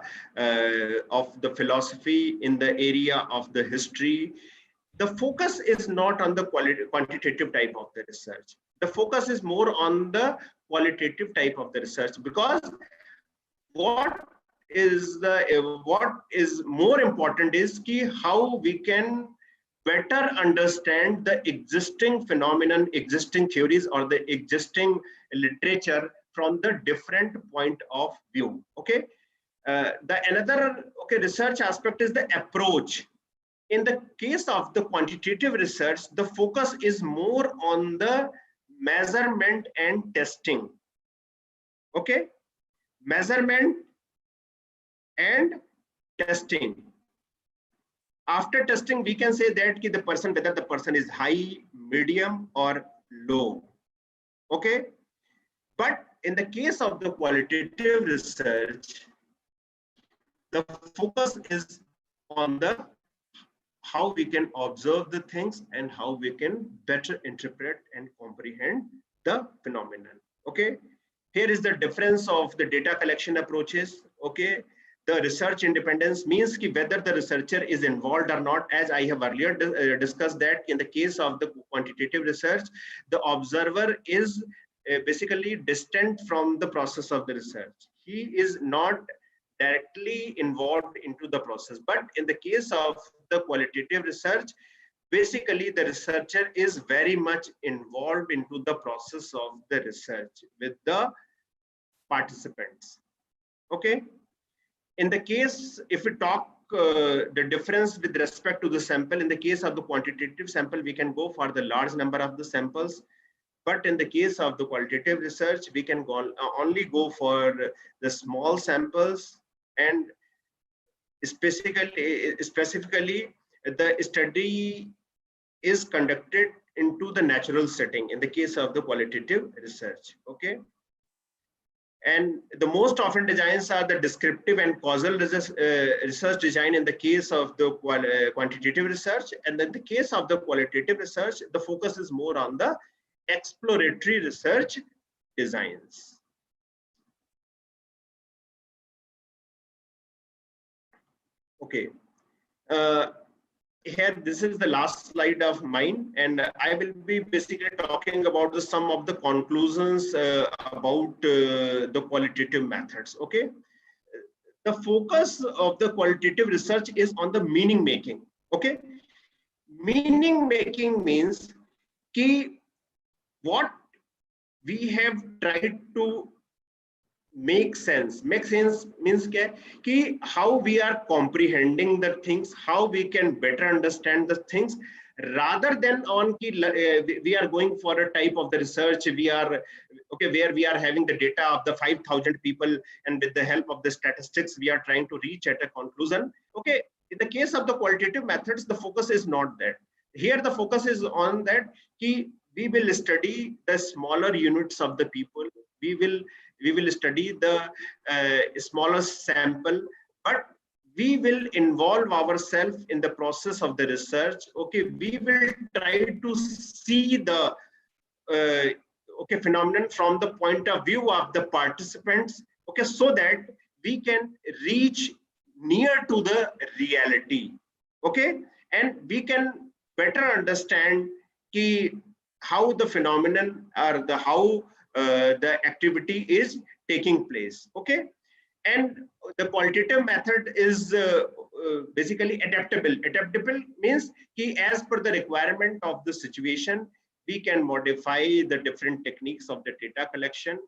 of the philosophy, in the area of the history, the focus is not on the quantitative type of the research. The focus is more on the qualitative type of the research, because what is more important is how we can better understand the existing phenomenon, existing theories, or the existing literature from the different point of view. Okay, the another research aspect is the approach. In the case of the quantitative research, the focus is more on the measurement and testing. Okay, measurement and testing. After testing, we can say that the person, whether the person is high, medium, or low. Okay, but in the case of the qualitative research, the focus is on the how we can observe the things and how we can better interpret and comprehend the phenomenon. Okay, here is the difference of the data collection approaches. Okay, the research independence means whether the researcher is involved or not. As I have earlier discussed, that in the case of the quantitative research, the observer is basically distant from the process of the research. He is not directly involved into the process. But in the case of the qualitative research, basically the researcher is very much involved into the process of the research with the participants. Okay, in the case, if we talk the difference with respect to the sample, in the case of the quantitative sample, we can go for the large number of the samples. But in the case of the qualitative research, we can only go for the small samples, and specifically the study is conducted into the natural setting in the case of the qualitative research. Okay, and the most often designs are the descriptive and causal research design in the case of the quantitative research, and in the case of the qualitative research, the focus is more on the exploratory research designs. Okay, here this is the last slide of mine, and I will be basically talking about some of the conclusions about the qualitative methods. Okay, the focus of the qualitative research is on the meaning making. Okay, meaning making means what we have tried to make sense. Make sense means how we are comprehending the things, how we can better understand the things, rather than on we are going for a type of the research where we are having the data of the 5,000 people, and with the help of the statistics we are trying to reach at a conclusion. Okay, in the case of the qualitative methods, the focus is not that. Here the focus is on that we will study the smaller units of the people. We will study the smaller sample. but we will involve ourselves in the process of the research. Okay, we will try to see the phenomenon from the point of view of the participants, okay, so that we can reach near to the reality, okay, and we can better understand how the phenomenon or the how the activity is taking place, okay. And the qualitative method is basically adaptable. Adaptable means as per the requirement of the situation, we can modify the different techniques of the data collection,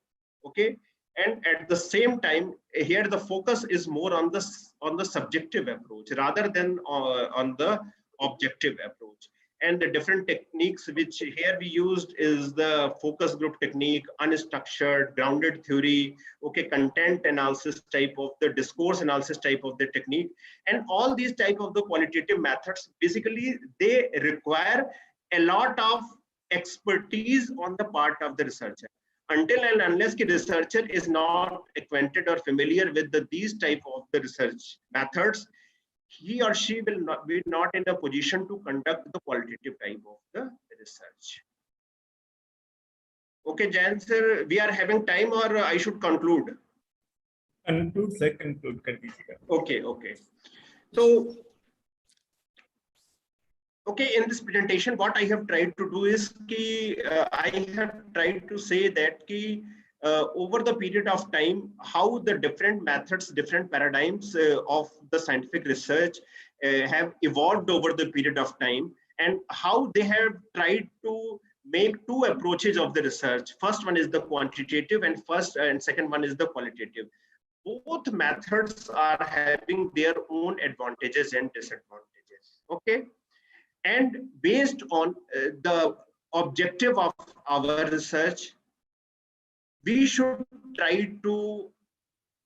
okay. And at the same time, here the focus is more on the subjective approach rather than on the objective approach. And the different techniques which here we used is the focus group technique, unstructured, grounded theory, okay, content analysis type of the discourse analysis type of the technique. And all these type of the qualitative methods, basically they require a lot of expertise on the part of the researcher. Until and unless the researcher is not acquainted or familiar with these type of the research methods, he or she will not be in a position to conduct the qualitative type of the research. Okay, Jayan sir, we are having time, or I should conclude? Conclude, sir. Conclude. Continue. Okay. So, okay, in this presentation, what I have tried to do is I have tried to say that over the period of time, how the different methods, different paradigms of the scientific research have evolved over the period of time, and how they have tried to make two approaches of the research. First one is the quantitative, and second one is the qualitative. Both methods are having their own advantages and disadvantages, okay? And based on the objective of our research, we should try to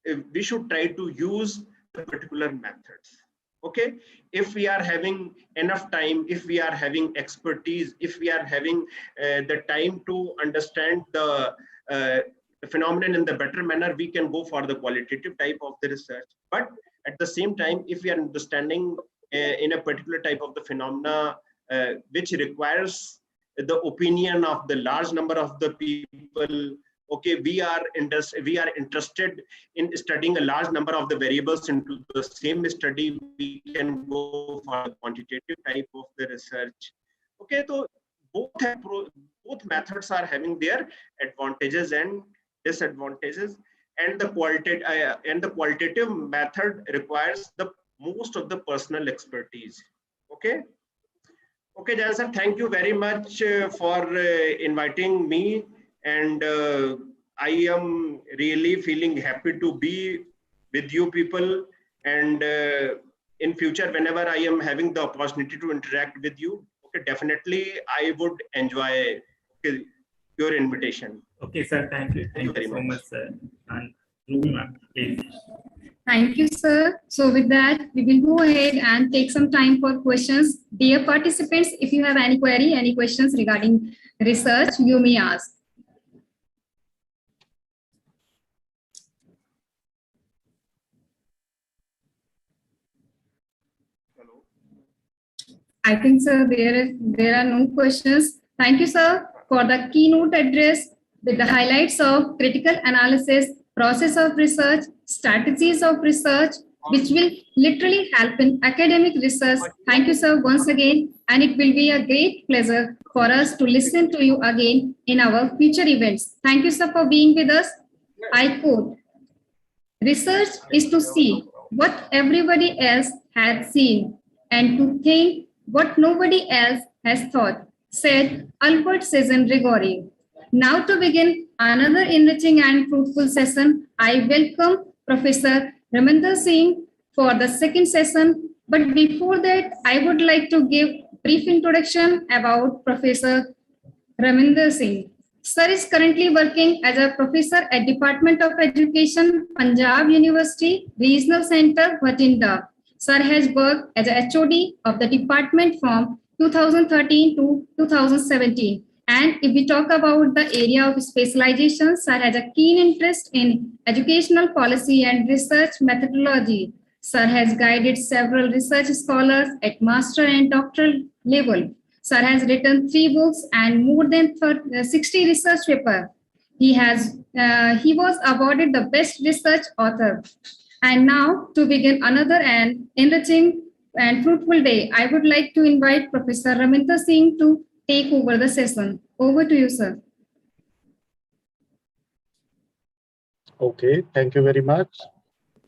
use the particular methods, okay. If we are having enough time, if we are having expertise, if we are having the time to understand the phenomenon in the better manner, we can go for the qualitative type of the research. But at the same time, if we are understanding in a particular type of the phenomena which requires the opinion of the large number of the people, okay, we are interested in studying a large number of the variables into the same study, we can go for the quantitative type of the research, okay. So both methods are having their advantages and disadvantages, and the qualitative method requires the most of the personal expertise, okay. Okay, Jayan sir, thank you very much for inviting me, and I am really feeling happy to be with you people, and in future, whenever I am having the opportunity to interact with you, okay, definitely I would enjoy your invitation. Okay, sir. Thank you. Thank you very so much, sir. And Rumi, please. Thank you, sir. So with that, we will go ahead and take some time for questions. Dear participants, if you have any query, any questions regarding research, you may ask. Hello. I think, sir, there are no questions. Thank you, sir, for the keynote address with the highlights of critical analysis, process of research, strategies of research, which will literally help in academic research. Thank you, sir, once again. And it will be a great pleasure for us to listen to you again in our future events. Thank you, sir, for being with us. I quote, "Research is to see what everybody else has seen and to think what nobody else has thought," said Albert Cezanne Rigori. Now to begin another enriching and fruitful session, I welcome Professor Raminder Singh for the second session. But before that, I would like to give brief introduction about Professor Raminder Singh. Sir is currently working as a professor at Department of Education, Punjab University, Regional Center, Bathinda. Sir has worked as a HOD of the department from 2013 to 2017. And if we talk about the area of specialization, sir has a keen interest in educational policy and research methodology. Sir has guided several research scholars at master and doctoral level. Sir has written 3 books and more than 60 research papers. He was awarded the best research author. And now, to begin another and enriching and fruitful day, I would like to invite Professor Raminder Singh to take over the session. Over to you, sir. Okay, thank you very much.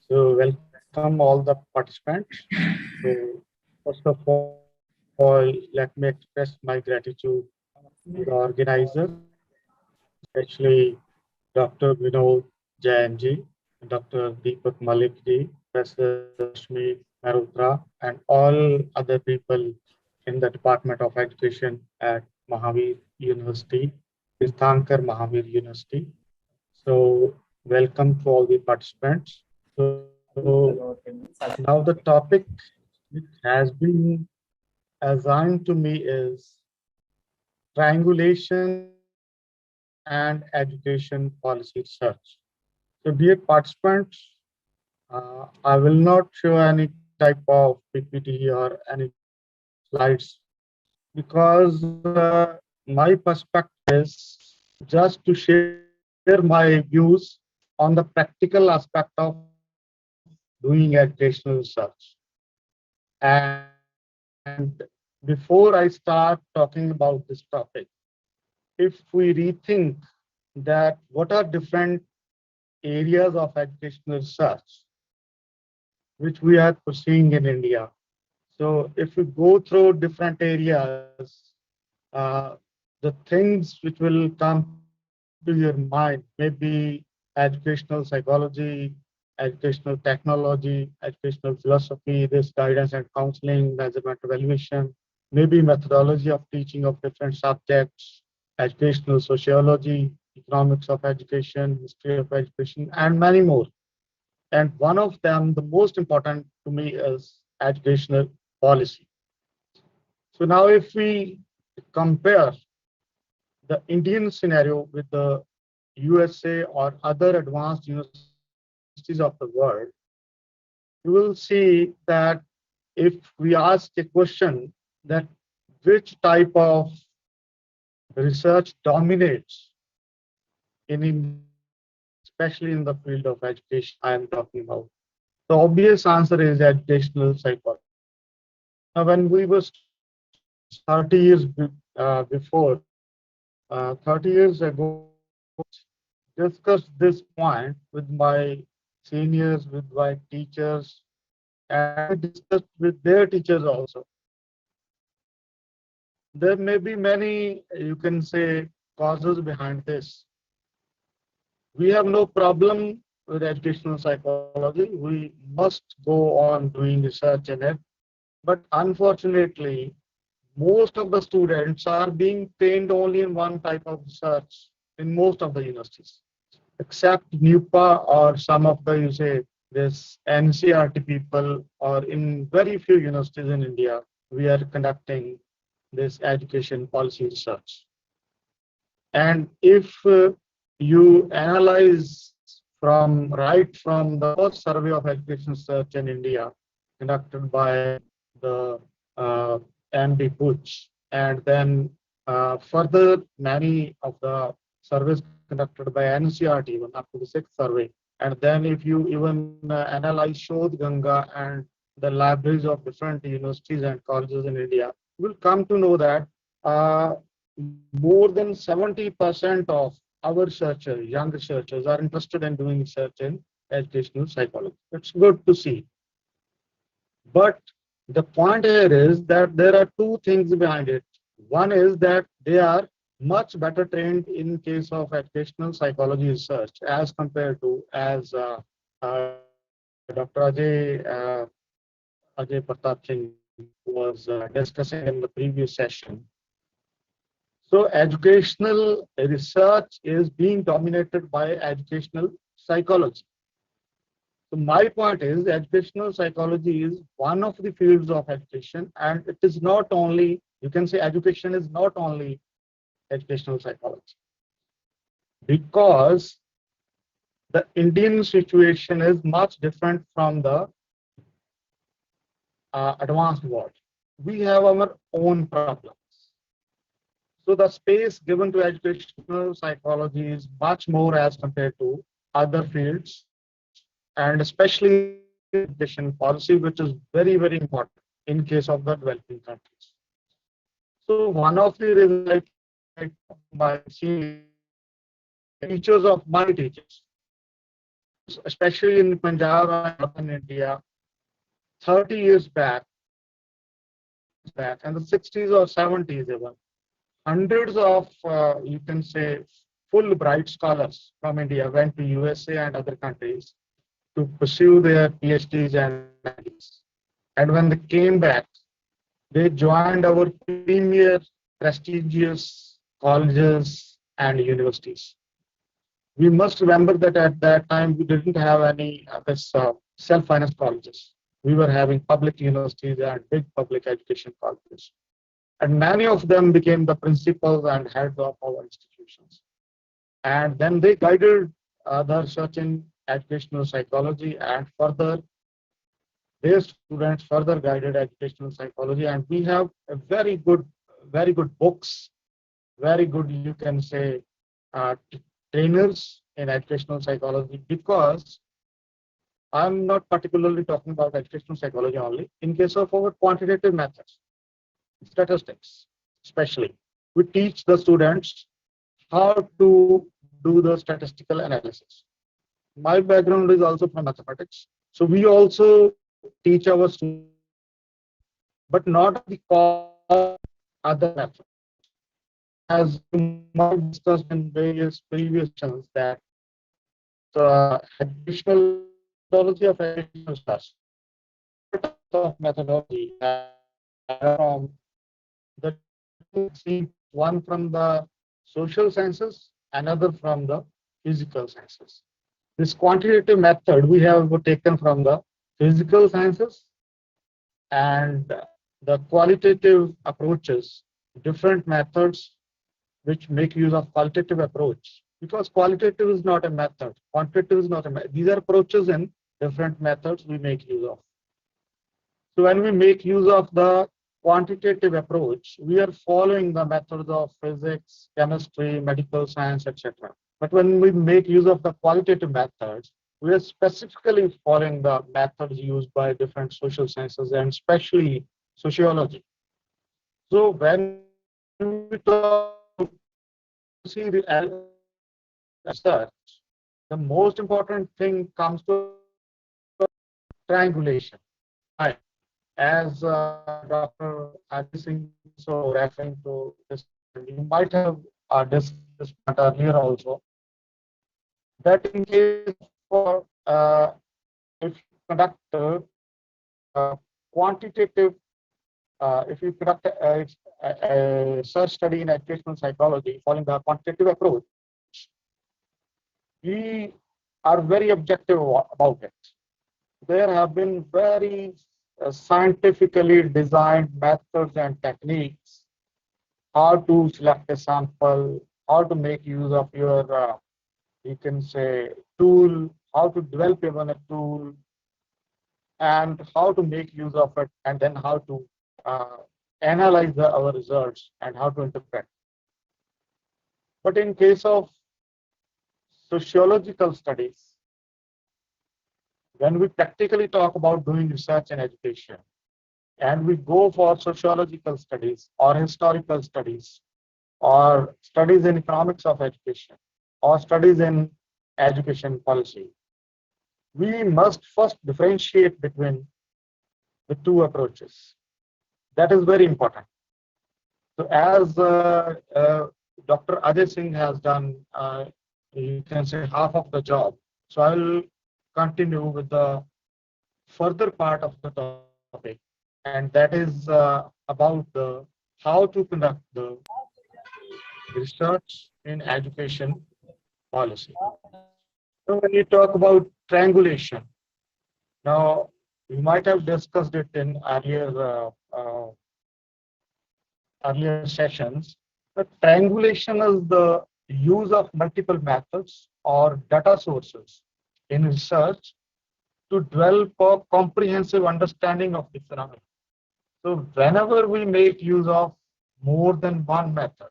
So welcome all the participants. So first of all, let me express my gratitude to the organizers, especially Dr. Vinod Jainji, Dr. Deepak Malikji, Professor Rashmi Marutra, and all other people in the Department of Education at Mahavir University, Tirthankar Mahavir University. So welcome to all the participants. So now the topic which has been assigned to me is triangulation and education policy research. So dear participants, I will not show any type of PPT or any slides because my perspective is just to share my views on the practical aspect of doing educational research. And before I start talking about this topic, if we rethink that what are different areas of educational research which we are pursuing in India. So if we go through different areas, the things which will come to your mind may be educational psychology, educational technology, educational philosophy, this guidance and counseling, measurement evaluation, maybe methodology of teaching of different subjects, educational sociology, economics of education, history of education, and many more. And one of them, the most important to me, is educational policy. So now if we compare the Indian scenario with the USA or other advanced universities of the world, you will see that if we ask a question that which type of research dominates in India, especially in the field of education I am talking about, the obvious answer is educational psychology. Now, when we were 30 years before, 30 years ago, discussed this point with my seniors, with my teachers, and discussed with their teachers also. There may be many, you can say, causes behind this. We have no problem with educational psychology. We must go on doing research in it. But unfortunately, most of the students are being trained only in one type of research in most of the universities, except NUPA or some of the, you say, this NCRT people, or in very few universities in India, we are conducting this education policy research. And if you analyze right from the first survey of education research in India, conducted by the MD Butch, and then further many of the surveys conducted by NCRT, even up to the 6th survey. And then if you even analyze Shodh Ganga and the libraries of different universities and colleges in India, you will come to know that more than 70% of our researchers, young researchers, are interested in doing research in educational psychology. It's good to see. But the point here is that there are two things behind it. One is that they are much better trained in case of educational psychology research as compared to as Dr. Ajai Pratap Singh was discussing in the previous session. So educational research is being dominated by educational psychology. So my point is educational psychology is one of the fields of education, and it is not only, you can say education is not only educational psychology, because the Indian situation is much different from the advanced world. We have our own problems. So the space given to educational psychology is much more as compared to other fields, and especially in education policy, which is very, very important in case of the developing countries. So one of the reasons I my seniors, teachers of my teachers, especially in Punjab and northern India, 30 years back, and the 60s or 70s even, hundreds of, you can say, full bright scholars from India went to USA and other countries to pursue their PhDs and MDs. And when they came back, they joined our premier prestigious colleges and universities. We must remember that at that time we didn't have any this self-financed colleges. We were having public universities and big public education colleges. And many of them became the principals and heads of our institutions. And then they guided the research in educational psychology, and further their students further guided educational psychology. And we have a very good books, very good, you can say, trainers in educational psychology, because I'm not particularly talking about educational psychology only. In case of our quantitative methods, statistics especially, we teach the students how to do the statistical analysis. My background is also from mathematics, so we also teach our students, but not the other methods. As you might discuss in various previous sessions, that the educational methodology of educational research, of methodology from the one from the social sciences, another from the physical sciences. This quantitative method we have taken from the physical sciences, and the qualitative approaches, different methods which make use of qualitative approach, because qualitative is not a method, quantitative is not a method. These are approaches and different methods we make use of. So when we make use of the quantitative approach, we are following the methods of physics, chemistry, medical science, etc. But when we make use of the qualitative methods, we are specifically following the methods used by different social sciences and especially sociology. So when we talk see the research, the most important thing comes to triangulation. Right. As Dr. Ajai Singh so referring to this, you might have discussed this point earlier also, that in case for if you conduct quantitative, if you conduct a research study in educational psychology following the quantitative approach, we are very objective about it. There have been very scientifically designed methods and techniques, how to select a sample, how to make use of your, you can say, tool, how to develop even a tool, and how to make use of it, and then how to analyze our results and how to interpret. But in case of sociological studies, when we practically talk about doing research in education, and we go for sociological studies or historical studies or studies in economics of education or studies in education policy, we must first differentiate between the two approaches. That is very important. So as Dr. Ajai Singh has done, you can say half of the job. So I will continue with the further part of the topic, and that is about the how to conduct the research in education policy. So when you talk about triangulation, now you might have discussed it in earlier sessions. The triangulation is the use of multiple methods or data sources in research to develop a comprehensive understanding of the phenomenon. So whenever we make use of more than one method,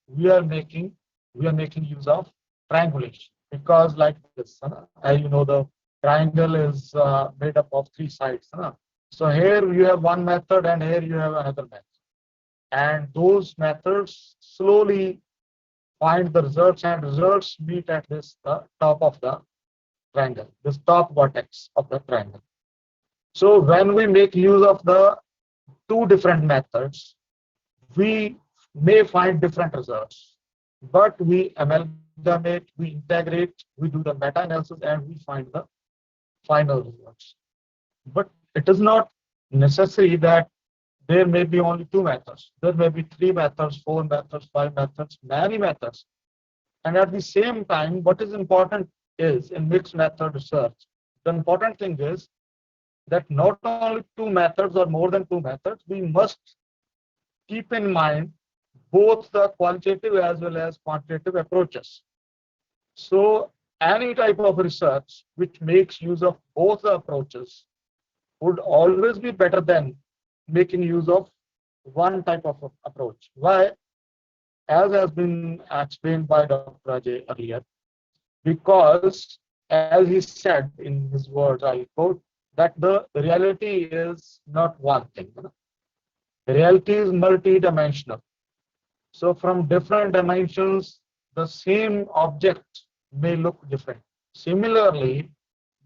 we are making use of triangulation, because like this, as you know, the triangle is made up of three sides. So here you have one method and here you have another method, and those methods slowly find the results, and results meet at this top of the triangle, this top vertex of the triangle. So when we make use of the two different methods, we may find different results, but we amalgamate, we integrate, we do the meta-analysis, and we find the final results. But it is not necessary that there may be only two methods. There may be three methods, four methods, five methods, many methods. And at the same time, what is important is in mixed method research, the important thing is that not only two methods or more than two methods, we must keep in mind both the qualitative as well as quantitative approaches. So any type of research which makes use of both the approaches would always be better than making use of one type of approach. Why? As has been explained by Dr. Ajai earlier, because as he said in his words, I quote, that the reality is not one thing. The reality is multidimensional. So from different dimensions, the same object may look different. Similarly,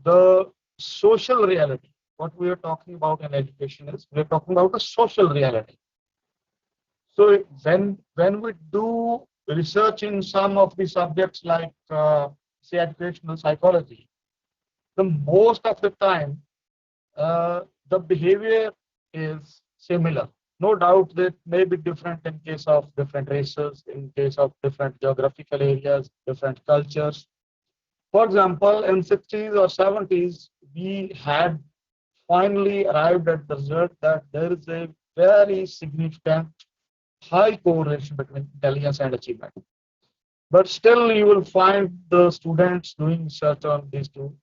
the social reality, what we are talking about in education is, we are talking about the social reality. So when we do research in some of the subjects like, say, educational psychology, the most of the time, the behavior is similar. No doubt that may be different in case of different races, in case of different geographical areas, different cultures. For example, in 60s or 70s, we had finally arrived at the result that there is a very significant high correlation between intelligence and achievement. But still, you will find the students doing research on these two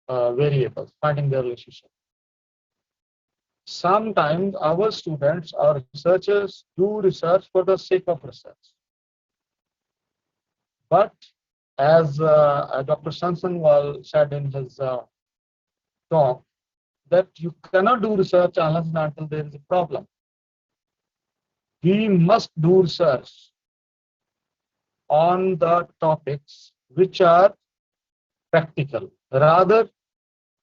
variables, finding their relationship. Sometimes our students or researchers do research for the sake of research. But as Dr. Sansanwal said in his talk, that you cannot do research unless and until there is a problem. We must do research on the topics which are practical, rather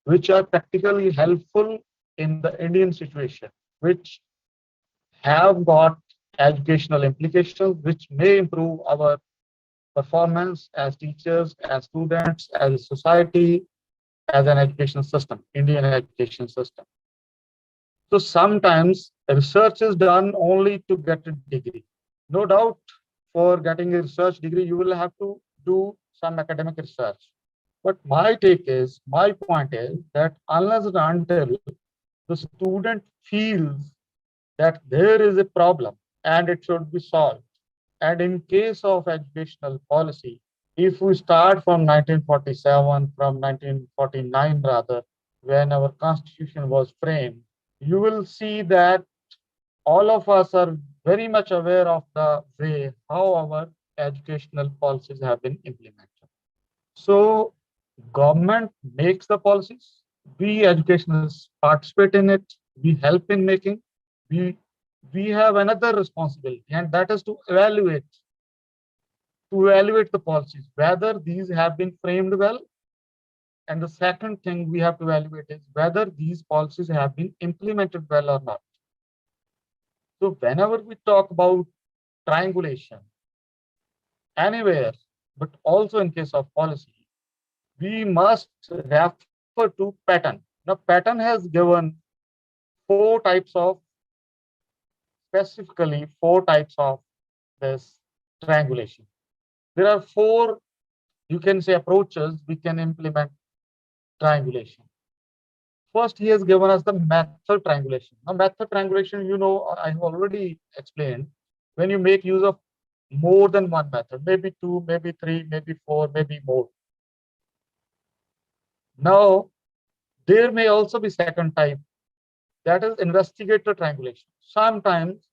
which are practically helpful in the Indian situation, which have got educational implications, which may improve our performance as teachers, as students, as a society, as an education system, Indian education system. So sometimes research is done only to get a degree. No doubt, for getting a research degree, you will have to do some academic research. But my point is that unless and until the student feels that there is a problem and it should be solved, and in case of educational policy, if we start from 1947, from 1949 rather, when our constitution was framed, you will see that all of us are very much aware of the way how our educational policies have been implemented. So government makes the policies, we educationists participate in it, we help in making, we have another responsibility, and that is to evaluate the policies, whether these have been framed well. And the second thing we have to evaluate is whether these policies have been implemented well or not. So whenever we talk about triangulation, anywhere, but also in case of policy, we must refer to pattern. Now, pattern has given specifically four types of this triangulation. There are four, you can say, approaches we can implement triangulation. First, he has given us the method triangulation. Now, method triangulation, I have already explained, when you make use of more than one method, maybe two, maybe three, maybe four, maybe more. Now, There may also be second type, that is investigator triangulation. Sometimes,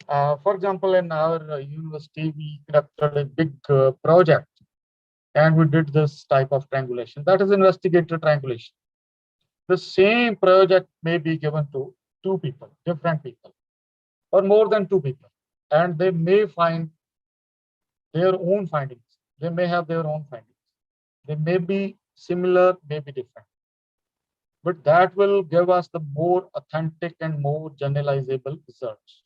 for example, in our university, we conducted a big project and we did this type of triangulation. That is investigator triangulation. The same project may be given to two people, different people, or more than two people, and they may find their own findings. They may have their own findings. They may be similar, may be different. But that will give us the more authentic and more generalizable results.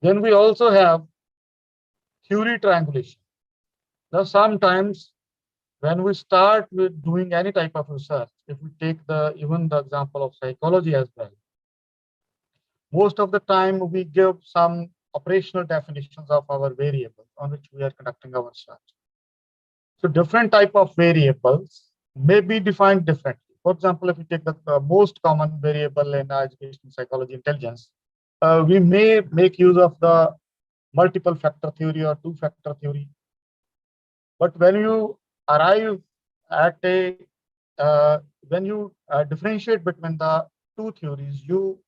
Then we also have theory triangulation. Now, sometimes when we start with doing any type of research, if we take even the example of psychology as well, most of the time we give some operational definitions of our variables on which we are conducting our research. So different type of variables may be defined differently. For example, if we take the most common variable in education psychology intelligence, we may make use of the multiple factor theory or two factor theory. But when you arrive at when you differentiate between the two theories, you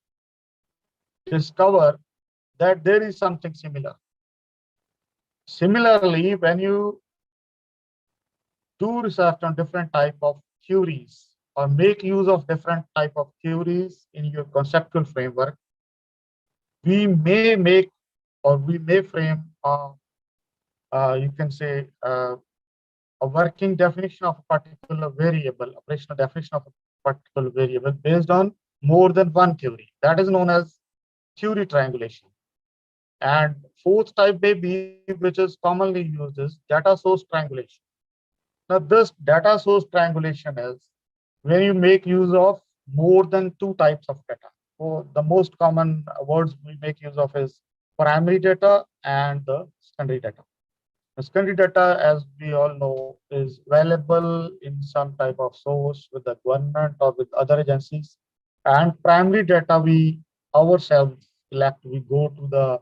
discover that there is something similar. Similarly, when you do research on different type of theories or make use of different type of theories in your conceptual framework, we may make or we may frame you can say a working definition of a particular variable, operational definition of a particular variable based on more than one theory. That is known as theory triangulation. And fourth type may be, which is commonly used, is data source triangulation. Now, this data source triangulation is when you make use of more than two types of data. So the most common words we make use of is primary data and the secondary data. The secondary data, as we all know, is available in some type of source with the government or with other agencies. And primary data, we ourselves select, we go to the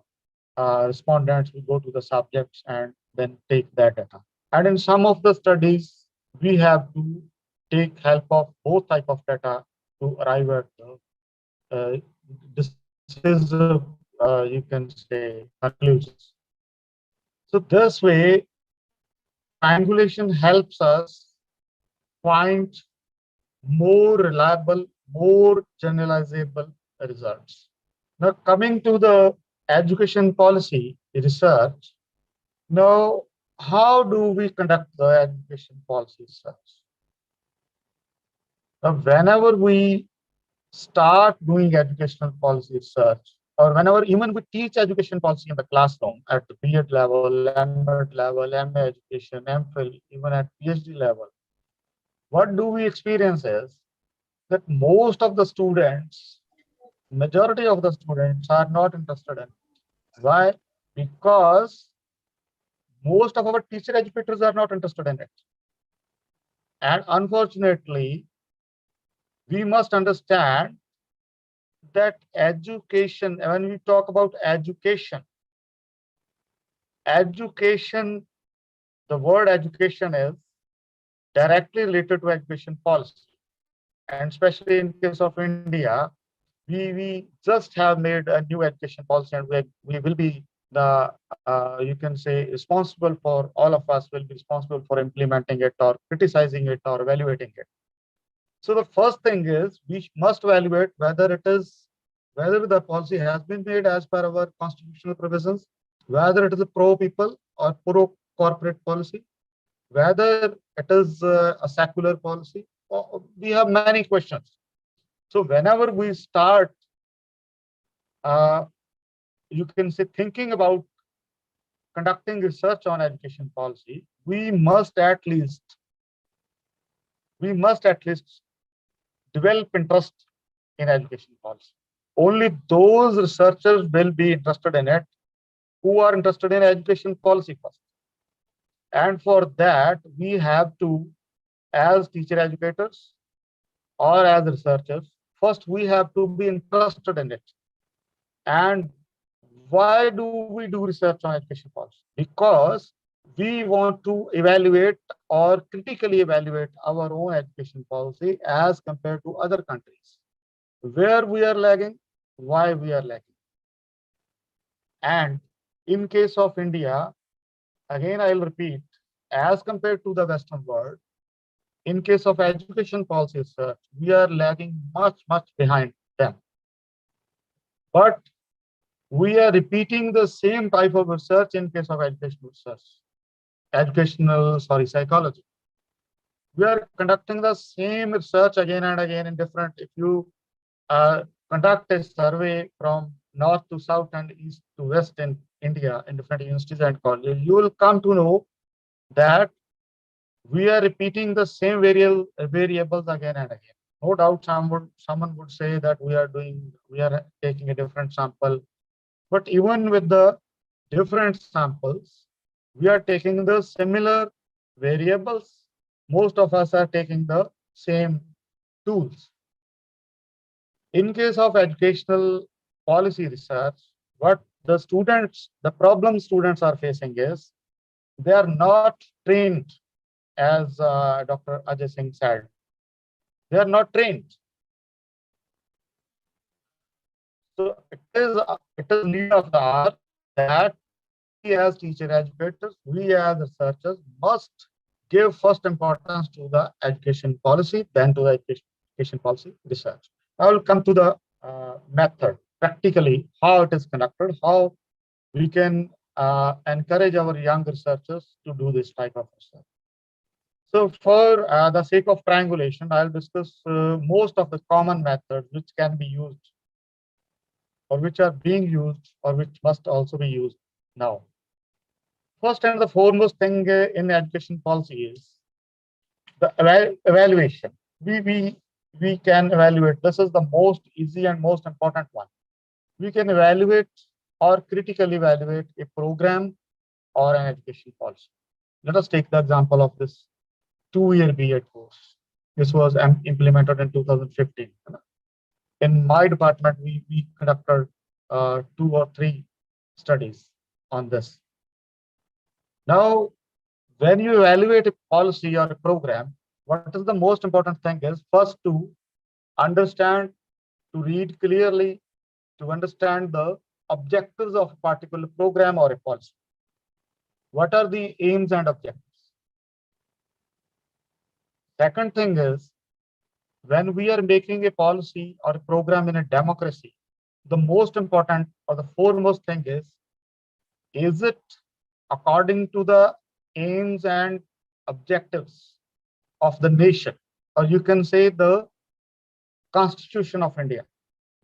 respondents, we go to the subjects and then take that data. And in some of the studies, we have to take help of both type of data to arrive at decisive, you can say, conclusions. So this way, triangulation helps us find more reliable, more generalizable results. Now, coming to the education policy research, now, how do we conduct the education policy research? Now, whenever we start doing educational policy research, or whenever even we teach education policy in the classroom at the B.Ed level, M.Ed level, MA education, MPhil, even at PhD level, what do we experience is that most of the students, majority of the students are not interested in it. Why? Because most of our teacher educators are not interested in it. And unfortunately, we must understand that education, when we talk about education, the word education is directly related to education policy. And especially in case of India, we just have made a new education policy, and we will be the, you can say, responsible for, all of us will be responsible for implementing it or criticizing it or evaluating it. So the first thing is we must evaluate whether the policy has been made as per our constitutional provisions, whether it is a pro-people or pro-corporate policy, whether it is a secular policy. We have many questions. So whenever we start, you can say, thinking about conducting research on education policy, we must at least develop interest in education policy. Only those researchers will be interested in it who are interested in education policy first. And for that, we have to, as teacher educators or as researchers, first we have to be interested in it. And why do we do research on education policy? Because we want to evaluate or critically evaluate our own education policy as compared to other countries. Where we are lagging, why we are lagging. And in case of India, again, I'll repeat, as compared to the Western world, in case of education policy research, we are lagging much, much behind them. But we are repeating the same type of research in case of psychology. We are conducting the same research again and again in different, if you conduct a survey from north to south and east to west in India in different universities and colleges, you will come to know that we are repeating the same variables again and again. No doubt someone would say that we are taking a different sample, but even with the different samples, we are taking the similar variables. Most of us are taking the same tools. In case of educational policy research, what the problem students are facing is they are not trained, as Dr. Ajai Singh said. They are not trained. So it is need of the hour that we as teacher educators, we as researchers must give first importance to the education policy, then to the education policy research. I will come to the method, practically how it is conducted, how we can encourage our young researchers to do this type of research. So for the sake of triangulation, I'll discuss most of the common methods which can be used or which are being used or which must also be used now. First and the foremost thing in education policy is the evaluation. We can evaluate. This is the most easy and most important one. We can evaluate or critically evaluate a program or an education policy. Let us take the example of this 2-year B.Ed course. This was implemented in 2015. In my department, we conducted 2 or 3 studies on this. Now, when you evaluate a policy or a program, what is the most important thing is first to understand, to read clearly, to understand the objectives of a particular program or a policy. What are the aims and objectives? Second thing is, when we are making a policy or a program in a democracy, the most important or the foremost thing is it according to the aims and objectives of the nation, or you can say the Constitution of India,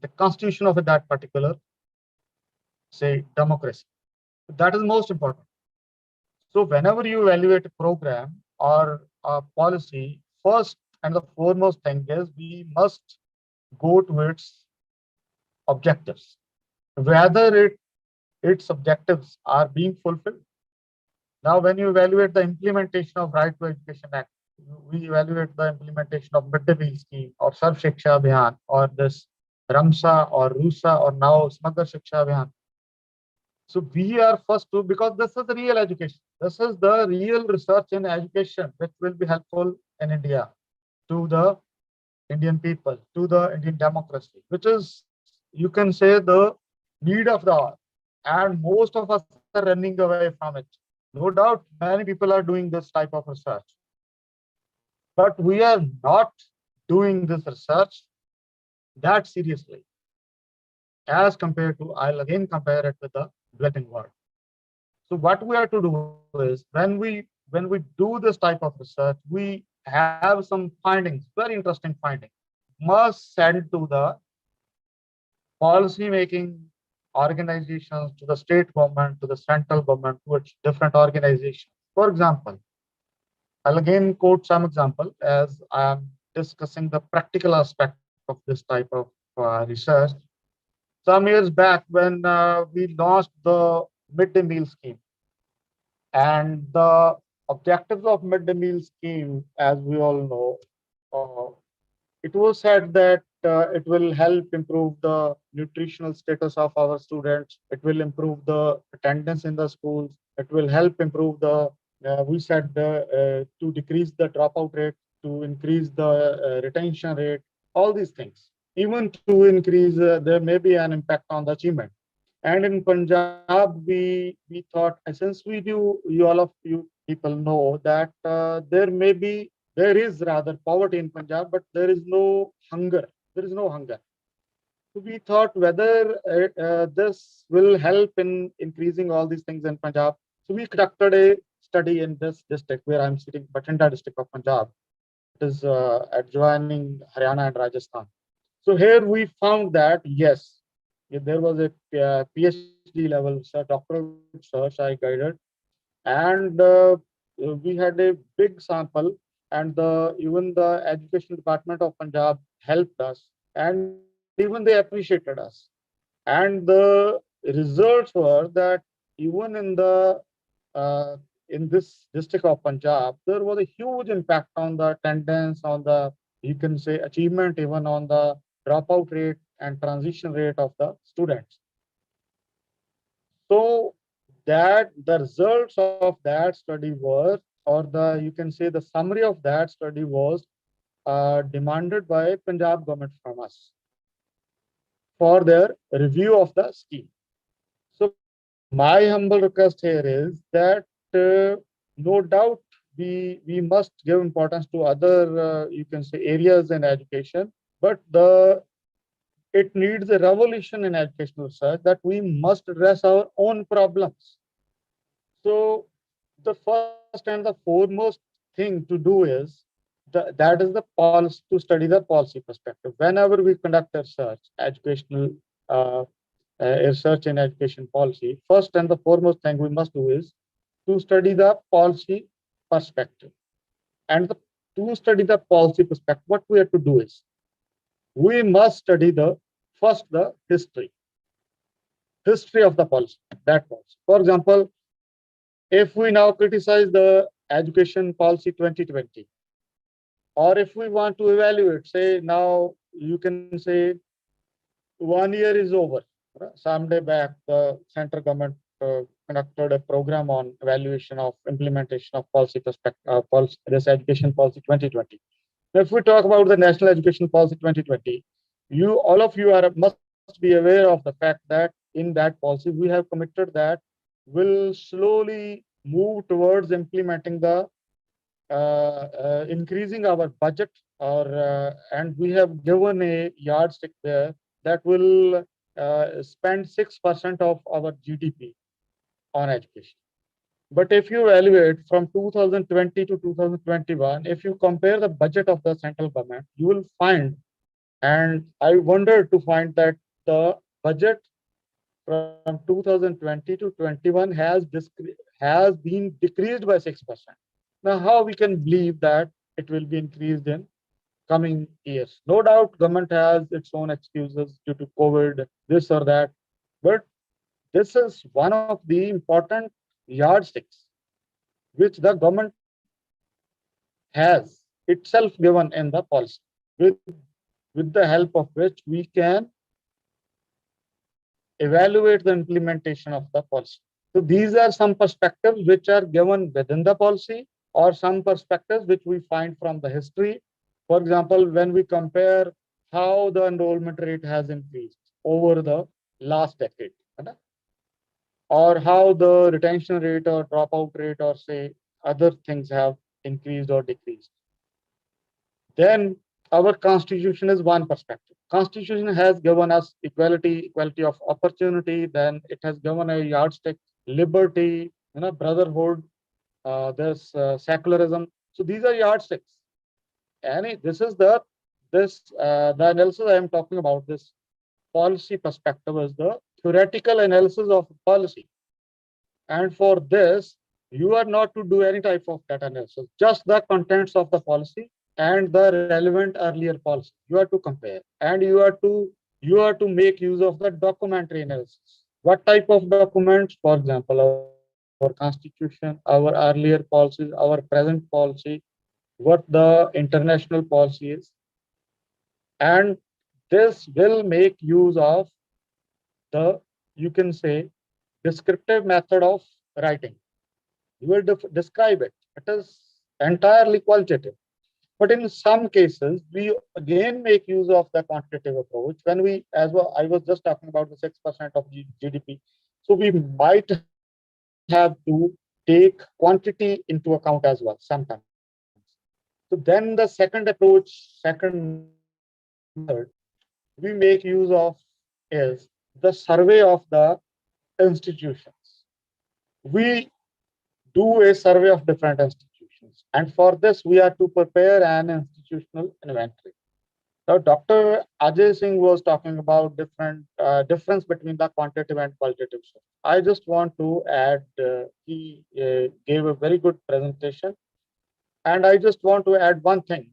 the constitution of that particular, say, democracy. That is most important. So whenever you evaluate a program or a policy, first and the foremost thing is we must go to its objectives, whether its objectives are being fulfilled. Now, when you evaluate the implementation of Right to Education Act, we evaluate the implementation of Midday Meal Scheme or Sarv Shiksha Abhiyan or this Ramsa or Rusa or now Smagar Shiksha Abhiyan. So we are first to, because this is the real education. This is the real research in education, which will be helpful in India to the Indian people, to the Indian democracy, which is, you can say, the need of the hour. And most of us are running away from it. No doubt, many people are doing this type of research. But we are not doing this research that seriously as compared to, I'll again compare it with the developing world. So what we have to do is when we do this type of research, we have some findings, very interesting findings, must send to the policy making organizations, to the state government, to the central government, to its different organizations. For example, I'll again quote some example as I am discussing the practical aspect of this type of research. Some years back when we launched the midday meal scheme, and the objectives of midday meal scheme, as we all know, it was said that it will help improve the nutritional status of our students. It will improve the attendance in the schools. It will help improve the, we said, to decrease the dropout rate, to increase the retention rate, all these things. Even to increase, there may be an impact on the achievement. And in Punjab, we thought, since we do, all of you people know that there is rather poverty in Punjab, but there is no hunger. There is no hunger. So we thought whether this will help in increasing all these things in Punjab. So we conducted a study in this district where I'm sitting, Bathinda district of Punjab. It is adjoining Haryana and Rajasthan. So here we found that yes, there was a PhD level doctoral research I guided, and we had a big sample, and even the education department of Punjab helped us, and even they appreciated us. And the results were that even in this district of Punjab, there was a huge impact on the attendance, on the, you can say, achievement, even on the dropout rate and transition rate of the students. So that the results of that study was, or the, you can say, the summary of that study was demanded by Punjab government from us for their review of the scheme. So my humble request here is that no doubt we must give importance to other you can say areas in education, but it needs a revolution in educational research that we must address our own problems. So the first and the foremost thing to do is that is the policy, to study the policy perspective. Whenever we conduct a research, educational research in education policy, first and the foremost thing we must do is to study the policy perspective. And to study the policy perspective, what we have to do is we must study the history of the policy, that policy. For example, if we now criticize the education policy 2020, or if we want to evaluate, say now you can say 1 year is over. Some day back, the central government conducted a program on evaluation of implementation of policy perspective, this education policy 2020. Now, if we talk about the national education policy 2020, all of you must be aware of the fact that in that policy we have committed that will slowly move towards implementing the increasing our budget, or and we have given a yardstick there that will spend 6% of our GDP on education. But if you evaluate from 2020 to 2021, if you compare the budget of the central government, you will find, and I wonder to find that the budget from 2020 to 21 has been decreased by 6%. Now, how we can believe that it will be increased in coming years? No doubt government has its own excuses due to COVID, this or that, but this is one of the important yardsticks which the government has itself given in the policy, with the help of which we can evaluate the implementation of the policy. So these are some perspectives which are given within the policy, or some perspectives which we find from the history. For example, when we compare how the enrollment rate has increased over the last decade, or how the retention rate or dropout rate or say other things have increased or decreased. Then our constitution is one perspective. Constitution has given us equality of opportunity. Then it has given a yardstick, liberty, brotherhood. There's secularism. So these are yardsticks. And this is the analysis I am talking about. This policy perspective is the theoretical analysis of policy. And for this, you are not to do any type of data analysis, just the contents of the policy and the relevant earlier policy. You are to compare, and you are to make use of the documentary analysis. What type of documents? For example, our constitution, our earlier policies, our present policy, what the international policy is. And this will make use of the, you can say, descriptive method of writing. You will describe it. It is entirely qualitative. But in some cases, we again make use of the quantitative approach. When we, as well, I was just talking about the 6% of GDP. So we might have to take quantity into account as well sometimes. So then the second approach, second method we make use of is the survey of the institutions. We do a survey of different institutions. And for this, we are to prepare an institutional inventory. Now, Dr. Ajai Singh was talking about different difference between the quantitative and qualitative stuff. I just want to add, he gave a very good presentation. And I just want to add one thing,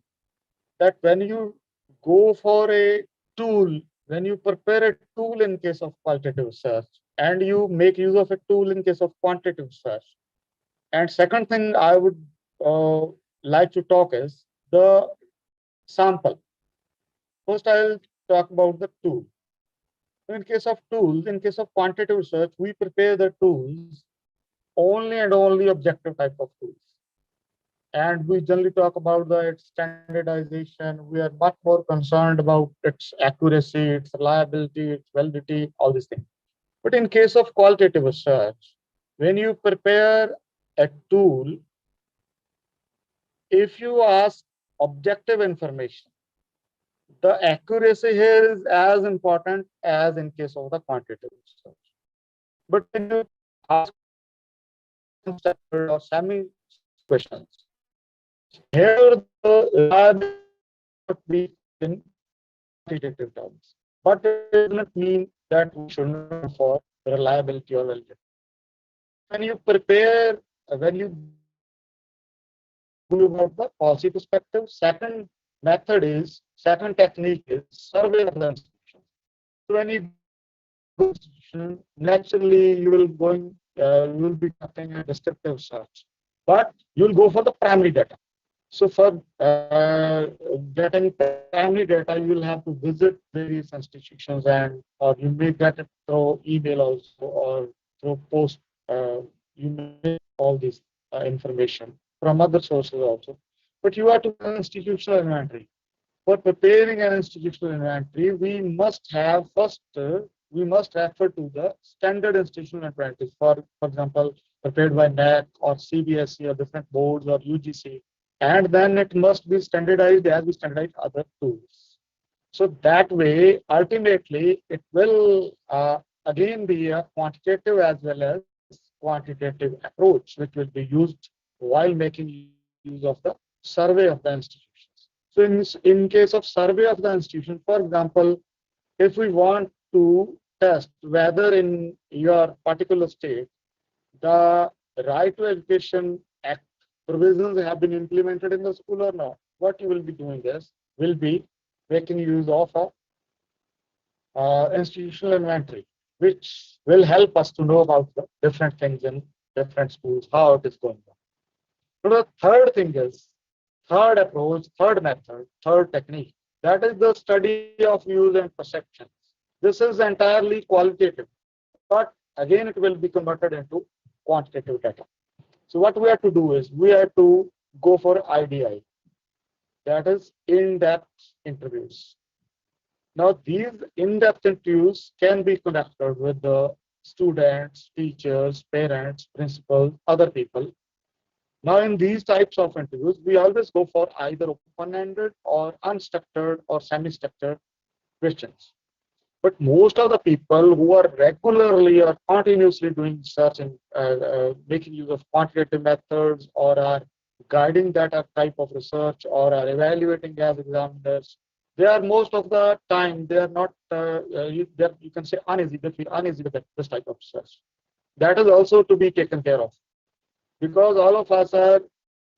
that when you go for a tool, when you prepare a tool in case of qualitative search, and you make use of a tool in case of quantitative search. And second thing I would like to talk is the sample. First, I'll talk about the tool. In case of tools, in case of quantitative research, we prepare the tools only and only objective type of tools. And we generally talk about its standardization. We are much more concerned about its accuracy, its reliability, its validity, all these things. But in case of qualitative research, when you prepare a tool, if you ask objective information, the accuracy here is as important as in case of the quantitative research. But when you ask unstructured or semi-structured questions, here the reliability would be in quantitative terms. But it doesn't mean that we should not go for reliability or validity. When you prepare, when you about the policy perspective, second method is, second technique is survey of the institution. So when you go to institution, naturally you will you will be conducting a descriptive search, but you will go for the primary data. So for getting primary data, you will have to visit various institutions, and or you may get it through email also, or through post. You may all this information from other sources also. But you are to an institutional inventory. For preparing an institutional inventory, we must have first, we must refer to the standard institutional inventory. For example, prepared by NAC or CBSE or different boards or UGC. And then it must be standardized as we standardize other tools. So that way, ultimately, it will again be a quantitative as well as quantitative approach, which will be used while making use of the survey of the institutions. So in case of survey of the institution, for example, if we want to test whether in your particular state, the Right to Education Act provisions have been implemented in the school or not, what you will be doing is, will be making use of a institutional inventory, which will help us to know about the different things in different schools, how it is going on. So the third thing is, third approach, third method, third technique, that is the study of views and perceptions. This is entirely qualitative, but again, it will be converted into quantitative data. So what we have to do is, we have to go for IDI, that is in-depth interviews. Now, these in-depth interviews can be conducted with the students, teachers, parents, principals, other people. Now, in these types of interviews, we always go for either open-ended or unstructured or semi-structured questions. But most of the people who are regularly or continuously doing research and making use of quantitative methods, or are guiding that type of research, or are evaluating as examiners, they are most of the time, they are not, you can say uneasy, they feel uneasy with this type of research. That is also to be taken care of, because all of us are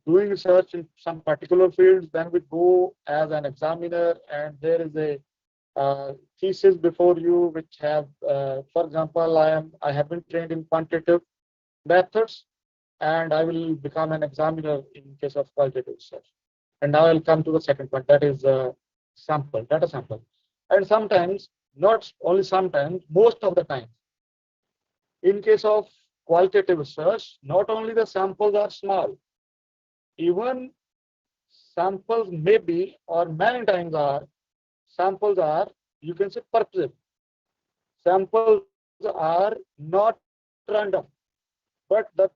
doing research in some particular fields, then we go as an examiner, and there is a thesis before you, which have, for example, I have been trained in quantitative methods, and I will become an examiner in case of qualitative research. And now I'll come to the second point, that is sample, data sample. And sometimes, not only sometimes, most of the time, in case of qualitative research, not only the samples are small, even samples may be, or many times are, samples are, you can say, purposive. Samples are not random, but the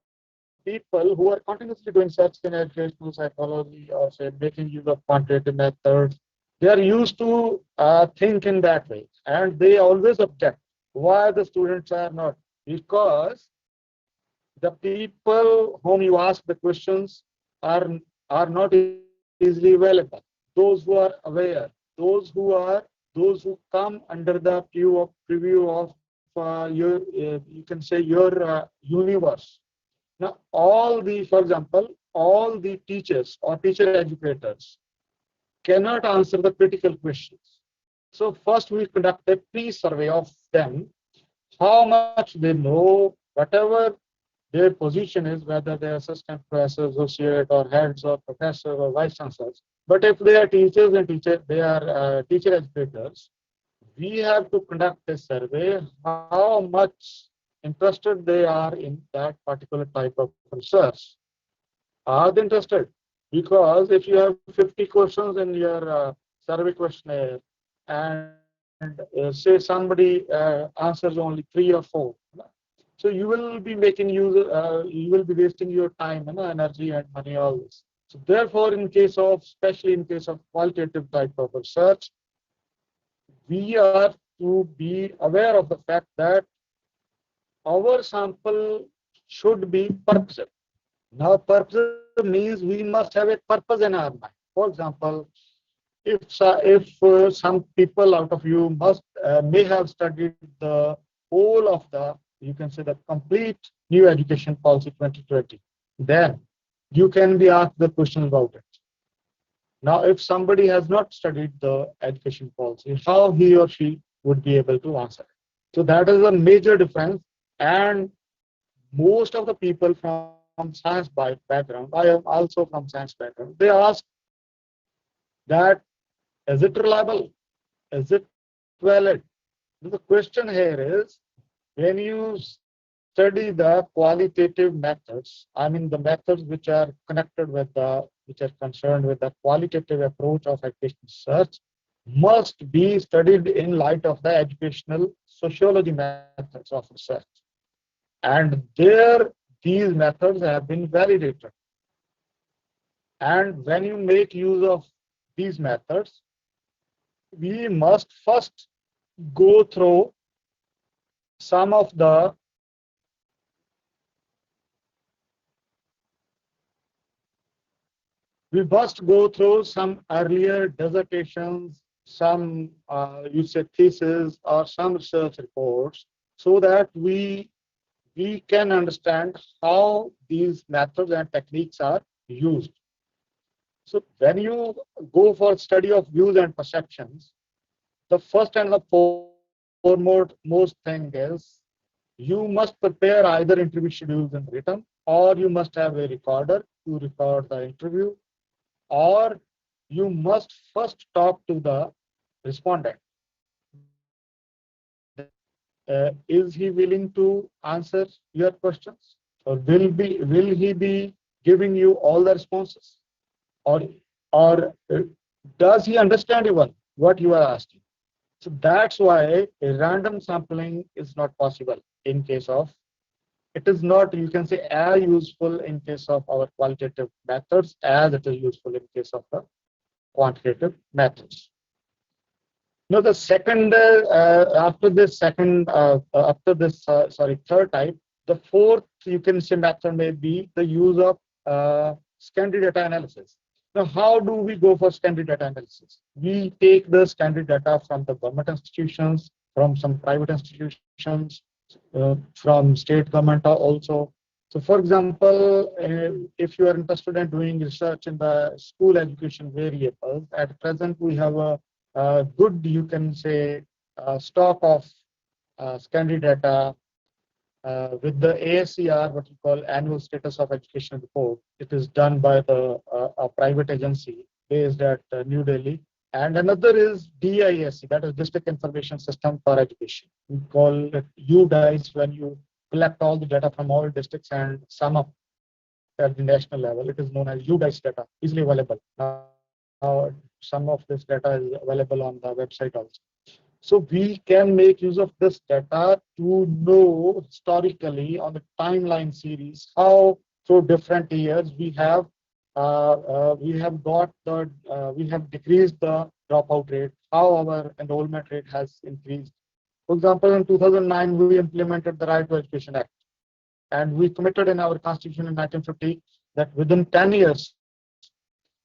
people who are continuously doing search in educational psychology or say making use of quantitative methods, they are used to think in that way, and they always object why the students are not, because the people whom you ask the questions are not easily available. Those who are aware, those who come under the preview of your you can say your universe. Now, for example, all the teachers or teacher educators cannot answer the critical questions. So first we conduct a pre-survey of them, how much they know, whatever their position is, whether they are assistant professor, associate, or heads, or professor, or vice chancellors. But if they are teachers and they are teacher educators, we have to conduct a survey how much interested they are in that particular type of research. Are they interested? Because if you have 50 questions in your survey questionnaire, and say somebody answers only 3 or 4, so you will be making use, you will be wasting your time, energy and money, all this. So therefore, especially in case of qualitative type of research, we are to be aware of the fact that our sample should be purposive. Now, purposive means we must have a purpose in our mind. For example, if some people out of you may have studied the whole of the, you can say, the complete new education policy 2020, then you can be asked the question about it. Now, if somebody has not studied the education policy, how he or she would be able to answer it? So that is a major difference. And most of the people from science background, I am also from science background, they ask that, is it reliable? Is it valid? The question here is, when you study the qualitative methods, I mean the methods which are connected with which are concerned with the qualitative approach of education research, must be studied in light of the educational sociology methods of research. And there, these methods have been validated. And when you make use of these methods, we must first go through some of the we must go through some earlier dissertations, some you say thesis, or some research reports, so that we can understand how these methods and techniques are used. So when you go for study of views and perceptions, the first and the foremost thing is, you must prepare either interview schedules in written, or you must have a recorder to record the interview, or you must first talk to the respondent that is he willing to answer your questions, or will he be giving you all the responses, or or does he understand even what you are asking? So that's why a random sampling is not possible in case of, it is not, you can say, as useful in case of our qualitative methods as it is useful in case of the quantitative methods. Now, the second, third type, the fourth, you can say, method may be the use of secondary data analysis. Now, how do we go for secondary data analysis? We take the secondary data from the government institutions, from some private institutions, from state government also. So, for example, if you are interested in doing research in the school education variables, at present we have a good, you can say, stock of secondary data with the ASCR, what we call Annual Status of Education Report. It is done by a private agency based at New Delhi. And another is DISC, that is District Information System for Education. We call it UDICE when you collect all the data from all districts and sum up at the national level. It is known as UDICE data, easily available. Now, some of this data is available on the website also. So we can make use of this data to know historically on the timeline series how through different years we have decreased the dropout rate, how our enrollment rate has increased. For example, in 2009 we implemented the Right to Education Act, and we committed in our constitution in 1950 that within 10 years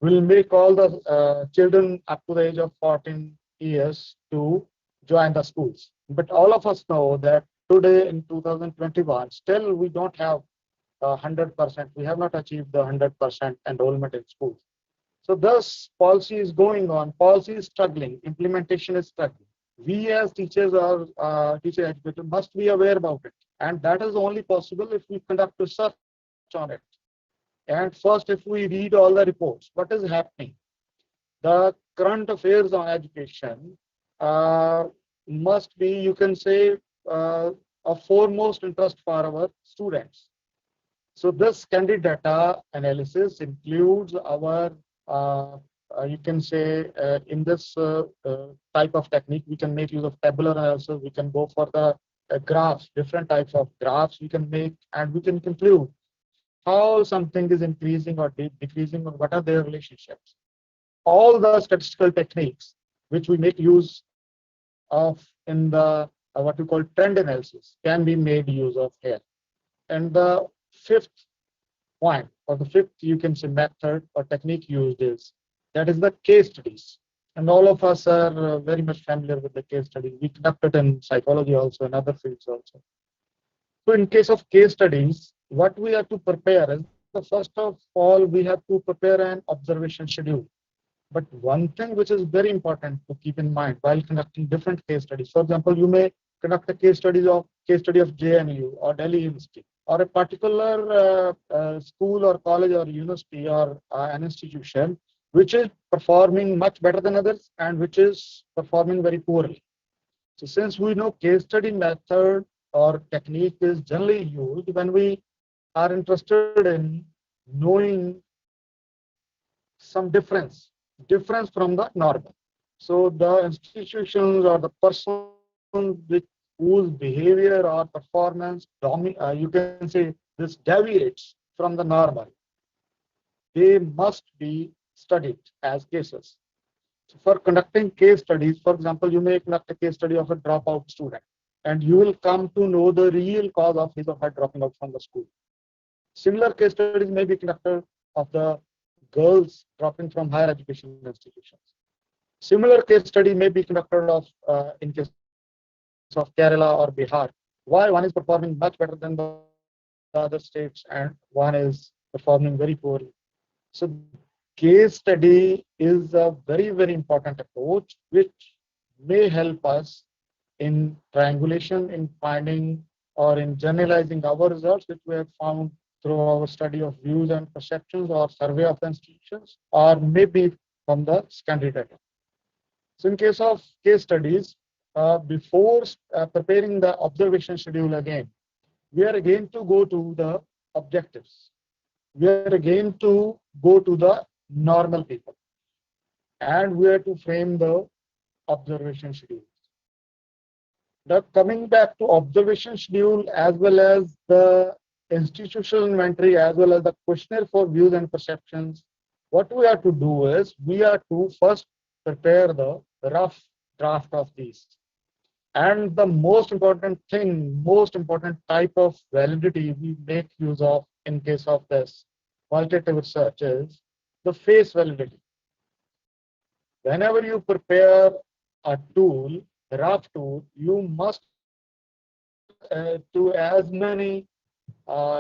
we'll make all the children up to the age of 14 years to join the schools. But all of us know that today in 2021, still we don't have 100%. We have not achieved the 100% enrollment in schools. So thus policy is going on, policy is struggling, implementation is struggling. We as teachers or teacher educators must be aware about it. And that is only possible if we conduct research on it. And first, if we read all the reports, what is happening? The current affairs on education must be, you can say, a foremost interest for our students. So this candid data analysis includes our, you can say, in this type of technique, we can make use of tabular analysis. We can go for the graphs, different types of graphs we can make, and we can conclude how something is increasing or decreasing, or what are their relationships. All the statistical techniques which we make use of in the what we call trend analysis can be made use of here. And the fifth point, or the fifth, you can say, method or technique used is, that is the case studies. And all of us are very much familiar with the case studies. We conduct it in psychology also, and other fields also. So in case of case studies, what we have to prepare is, the first of all, we have to prepare an observation schedule. But one thing which is very important to keep in mind while conducting different case studies, for example, you may conduct a case study of JNU or Delhi University, or a particular school or college or university or an institution which is performing much better than others and which is performing very poorly. So since we know case study method or technique is generally used when we are interested in knowing some difference from the normal. So the institutions or the persons whose behavior or performance, you can say, this deviates from the normal, they must be studied as cases. So for conducting case studies, for example, you may conduct a case study of a dropout student, and you will come to know the real cause of his or her dropping out from the school. Similar case studies may be conducted of the girls dropping from higher education institutions. Similar case study may be conducted of in case of Kerala or Bihar. Why one is performing much better than the other states and one is performing very poorly. So case study is a very, very important approach which may help us in triangulation, in finding or in generalizing our results, which we have found through our study of views and perceptions or survey of the institutions, or maybe from the secondary data. So in case of case studies, before preparing the observation schedule again, we are again to go to the objectives. We are again to go to the normal people, and we are to frame the observation schedule. Now coming back to observation schedule as well as the institutional inventory as well as the questionnaire for views and perceptions, what we have to do is we are to first prepare the rough draft of these. And the most important thing, most important type of validity we make use of in case of this qualitative research is the face validity. Whenever you prepare a tool, rough tool, you must do as many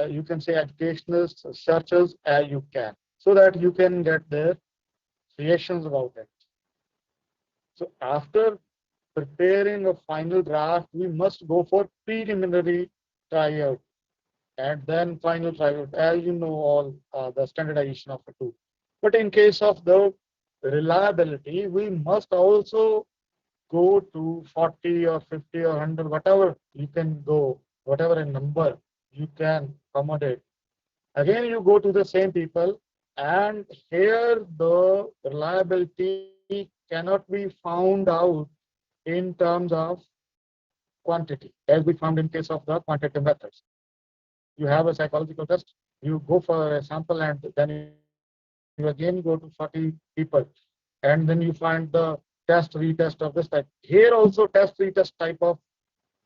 you can say educational searches as you can, so that you can get their reactions about it. So after preparing a final draft, we must go for preliminary tryout and then final tryout, as you know all the standardization of a tool. But in case of the reliability, we must also go to 40 or 50 or 100, whatever you can go, whatever a number you can accommodate. Again, you go to the same people, and here the reliability cannot be found out in terms of quantity, as we found in case of the quantitative methods. You have a psychological test, you go for a sample, and then you again go to 40 people, and then you find the test retest of this type. Here also test retest type of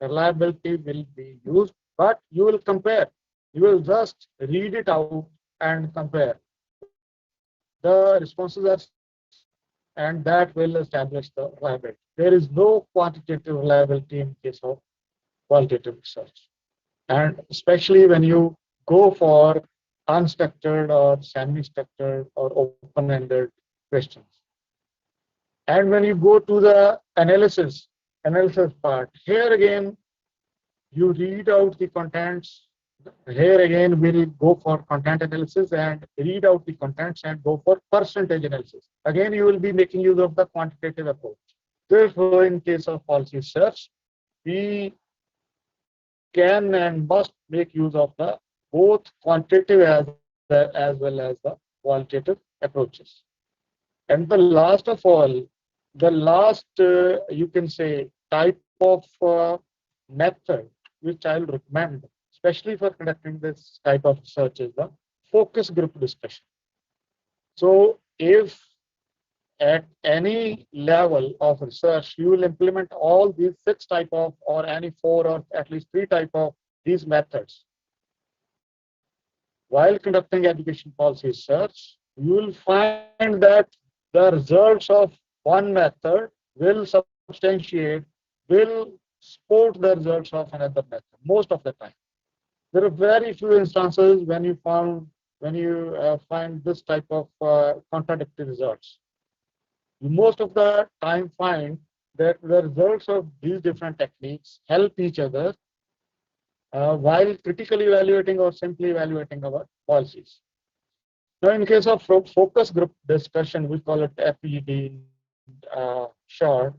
reliability will be used, but you will compare. You will just read it out and compare. The responses are similar, and that will establish the reliability. There is no quantitative reliability in case of qualitative research. And especially when you go for unstructured or semi-structured or open-ended questions. And when you go to the analysis part, here again, you read out the contents. Here again, we'll go for content analysis and read out the contents and go for percentage analysis. Again, you will be making use of the quantitative approach. Therefore, in case of policy search, we can and must make use of the both quantitative as well as the qualitative approaches. And the last of all, the last you can say type of method which I will recommend, especially for conducting this type of research, is the focus group discussion. So if at any level of research you will implement all these 6 type of, or any 4 or at least 3 type of these methods while conducting education policy research, you will find that the results of one method will substantiate, will support the results of another method most of the time. There are very few instances when you find this type of contradictory results. You most of the time find that the results of these different techniques help each other while critically evaluating or simply evaluating our policies. Now, in case of focus group discussion, we call it FED short.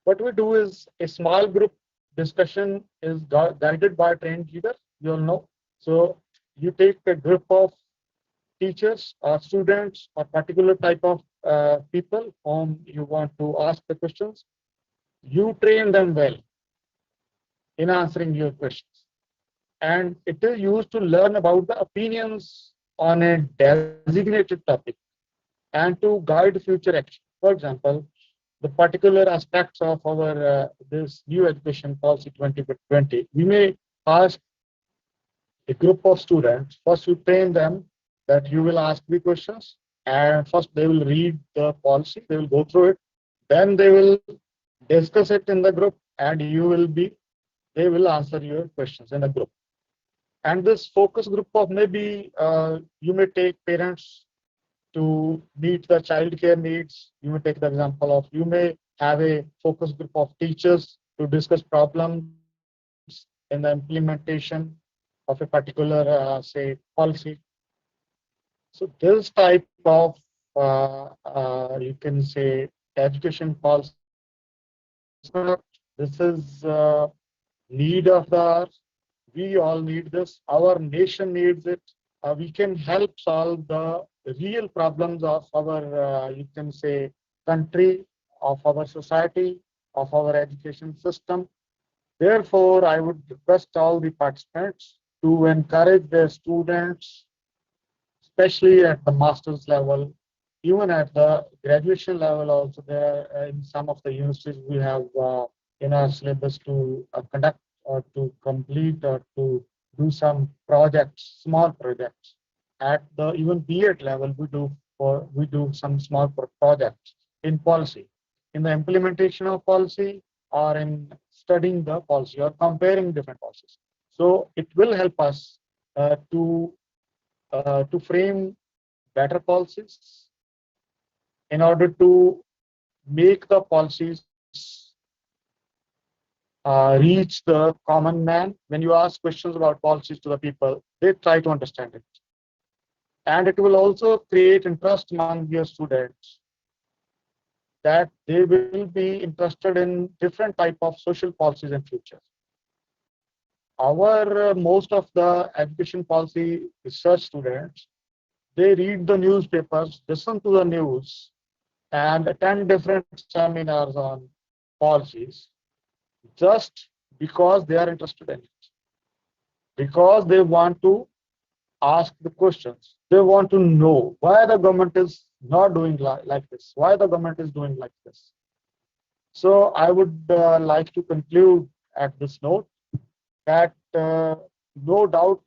What we do is a small group discussion is guided by a trained leader, you all know. So you take a group of teachers or students or particular type of people whom you want to ask the questions. You train them well in answering your questions. And it is used to learn about the opinions on a designated topic and to guide future action. For example, the particular aspects of our this new education policy 2020, we may ask a group of students. First, you train them that you will ask the questions, and first they will read the policy, they will go through it, then they will discuss it in the group, and they will answer your questions in a group. And this focus group of maybe you may take parents to meet the child care needs. You may take the example of, you may have a focus group of teachers to discuss problems in the implementation of a particular, say, policy. So this type of, you can say, education policy, this is need of the hour. We all need this. Our nation needs it. We can help solve the real problems of our, you can say, country, of our society, of our education system. Therefore, I would request all the participants to encourage their students, especially at the master's level, even at the graduation level also. There in some of the universities we have in our syllabus to conduct or to complete or to do some projects, small projects. At the even B.Ed level, we do some small projects in policy, in the implementation of policy, or in studying the policy or comparing different policies. So it will help us to frame better policies in order to make the policies reach the common man. When you ask questions about policies to the people, they try to understand it. And it will also create interest among your students that they will be interested in different type of social policies in future. Our most of the education policy research students, they read the newspapers, listen to the news, and attend different seminars on policies just because they are interested in it, because they want to ask the questions. They want to know why the government is not doing like this, why the government is doing like this. So I would like to conclude at this note that no doubt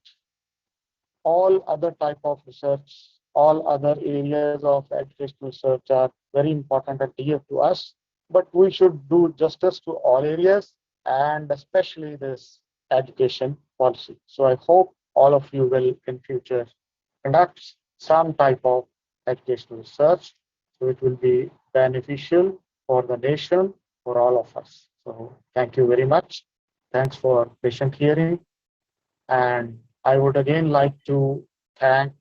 all other type of research, all other areas of educational research are very important and dear to us, but we should do justice to all areas and especially this education policy. So I hope all of you will in future conduct some type of educational research, so it will be beneficial for the nation, for all of us. So thank you very much. Thanks for patient hearing. And I would again like to thank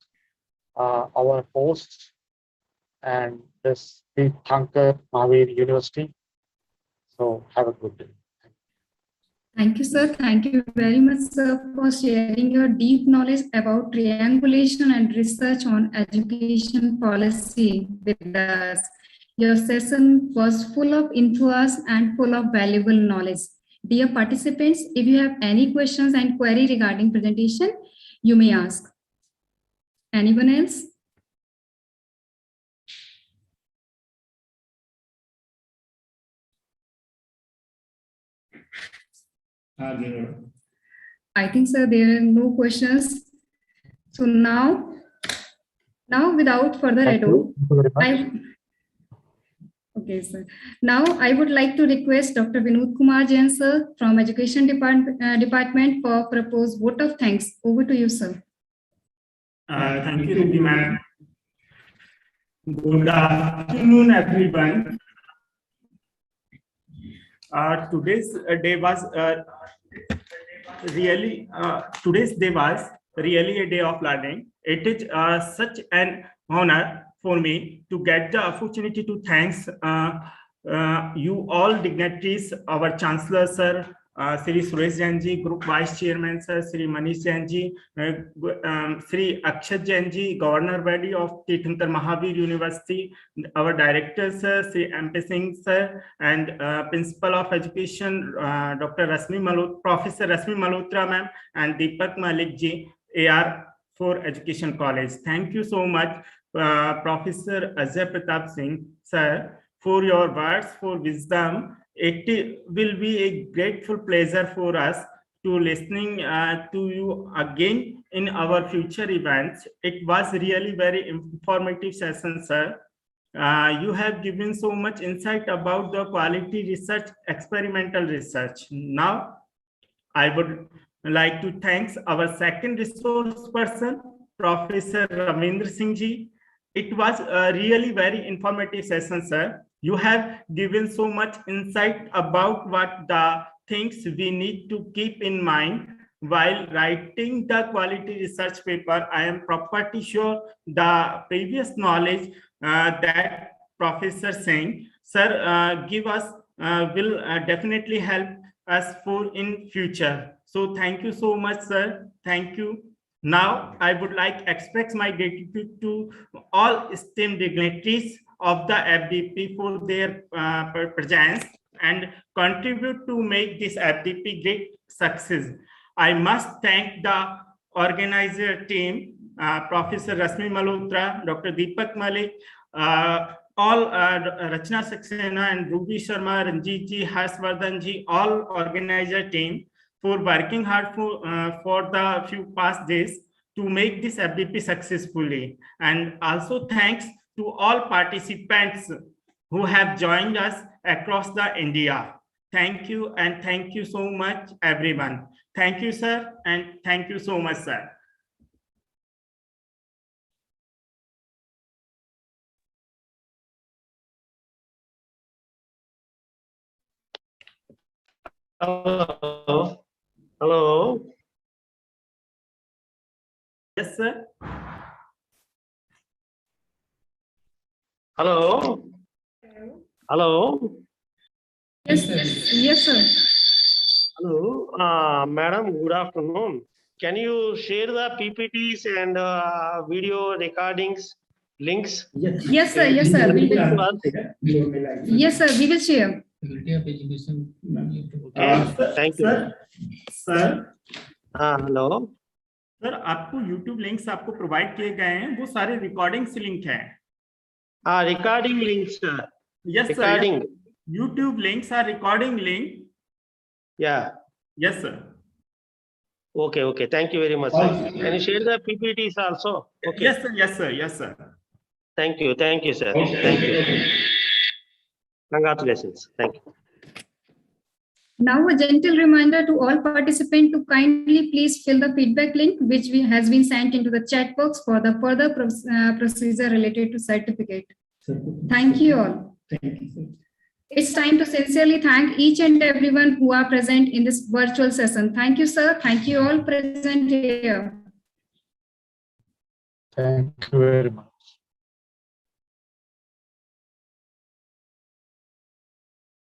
our hosts and this Tirthankar Mahavir University. So have a good day. Thank you, sir. Thank you very much, sir, for sharing your deep knowledge about triangulation and research on education policy with us. Your session was full of infos and full of valuable knowledge. Dear participants, if you have any questions and query regarding presentation, you may ask. Anyone else? I think, sir, there are no questions. So now without further ado, okay, sir. Now I would like to request Dr. Vinod Kumar Jain, sir, from Education Department for proposed vote of thanks. Over to you, sir. Thank you, Ruby ma'am. Good afternoon, everyone. Today's day was really a day of learning. It is such an honor for me to get the opportunity to thanks you all dignitaries, our Chancellor, sir, Sri Suresh Jain ji, Group Vice Chairman, sir, Sri Manish Jain ji, Sri Akshat Jain ji, Governor Body of Tirthankar Mahavir University, our Director, sir, Sri MP Singh, sir, and Principal of Education, Dr. Professor Rasmi Malhotra, ma'am, and Deepak Malik ji, AR for Education College. Thank you so much, Professor Ajai Pratap Singh, sir, for your words, for wisdom. It will be a grateful pleasure for us to listening to you again in our future events. It was really very informative session, sir. You have given so much insight about the quality research, experimental research. Now, I would like to thank our second resource person, Professor Raminder Singh ji. It was a really very informative session, sir. You have given so much insight about what the things we need to keep in mind while writing the quality research paper. I am pretty sure the previous knowledge that Professor Singh, sir, give us will definitely help us for in future. So thank you so much, sir. Thank you. Now, I would like to express my gratitude to all esteemed dignitaries of the FDP for their presence and contribute to make this FDP great success. I must thank the organizer team, Professor Rasmi Malhotra, Dr. Deepak Malik, all Rachna Saxena and Ruby Sharma, Ranjit ji, Harshvardhan ji, all organizer team for working hard for the few past days to make this FDP successfully. And also thanks to all participants who have joined us across the India. Thank you, and thank you so much, everyone. Thank you, sir, and thank you so much, sir. Hello. Hello. Yes, sir. Hello. Hello. Yes, yes, sir. Hello, madam. Good afternoon. Can you share the PPTs and video recordings links? Yes, sir. Yes, sir. We will. Yes, sir. We will share. Okay. Thank you. Sir Hello. Sir आपको YouTube links आपको provide किए गए हैं, वो सारे recordings link हैं. Recording links. Yes, Recording. sir. YouTube links are recording link. Yeah. Yes, sir. Okay. Okay. Thank you very much. Sir. Can you share the PPTs also? Okay. Yes, sir. Yes, sir. Yes, sir. Thank you. Thank you, sir. Thank you. Congratulations. Thank you. Now, a gentle reminder to all participants to kindly please fill the feedback link, which has been sent into the chat box for the further procedure related to certificate. Thank you all. Thank you, sir. It's time to sincerely thank each and everyone who are present in this virtual session. Thank you, sir. Thank you all present here. Thank you very much.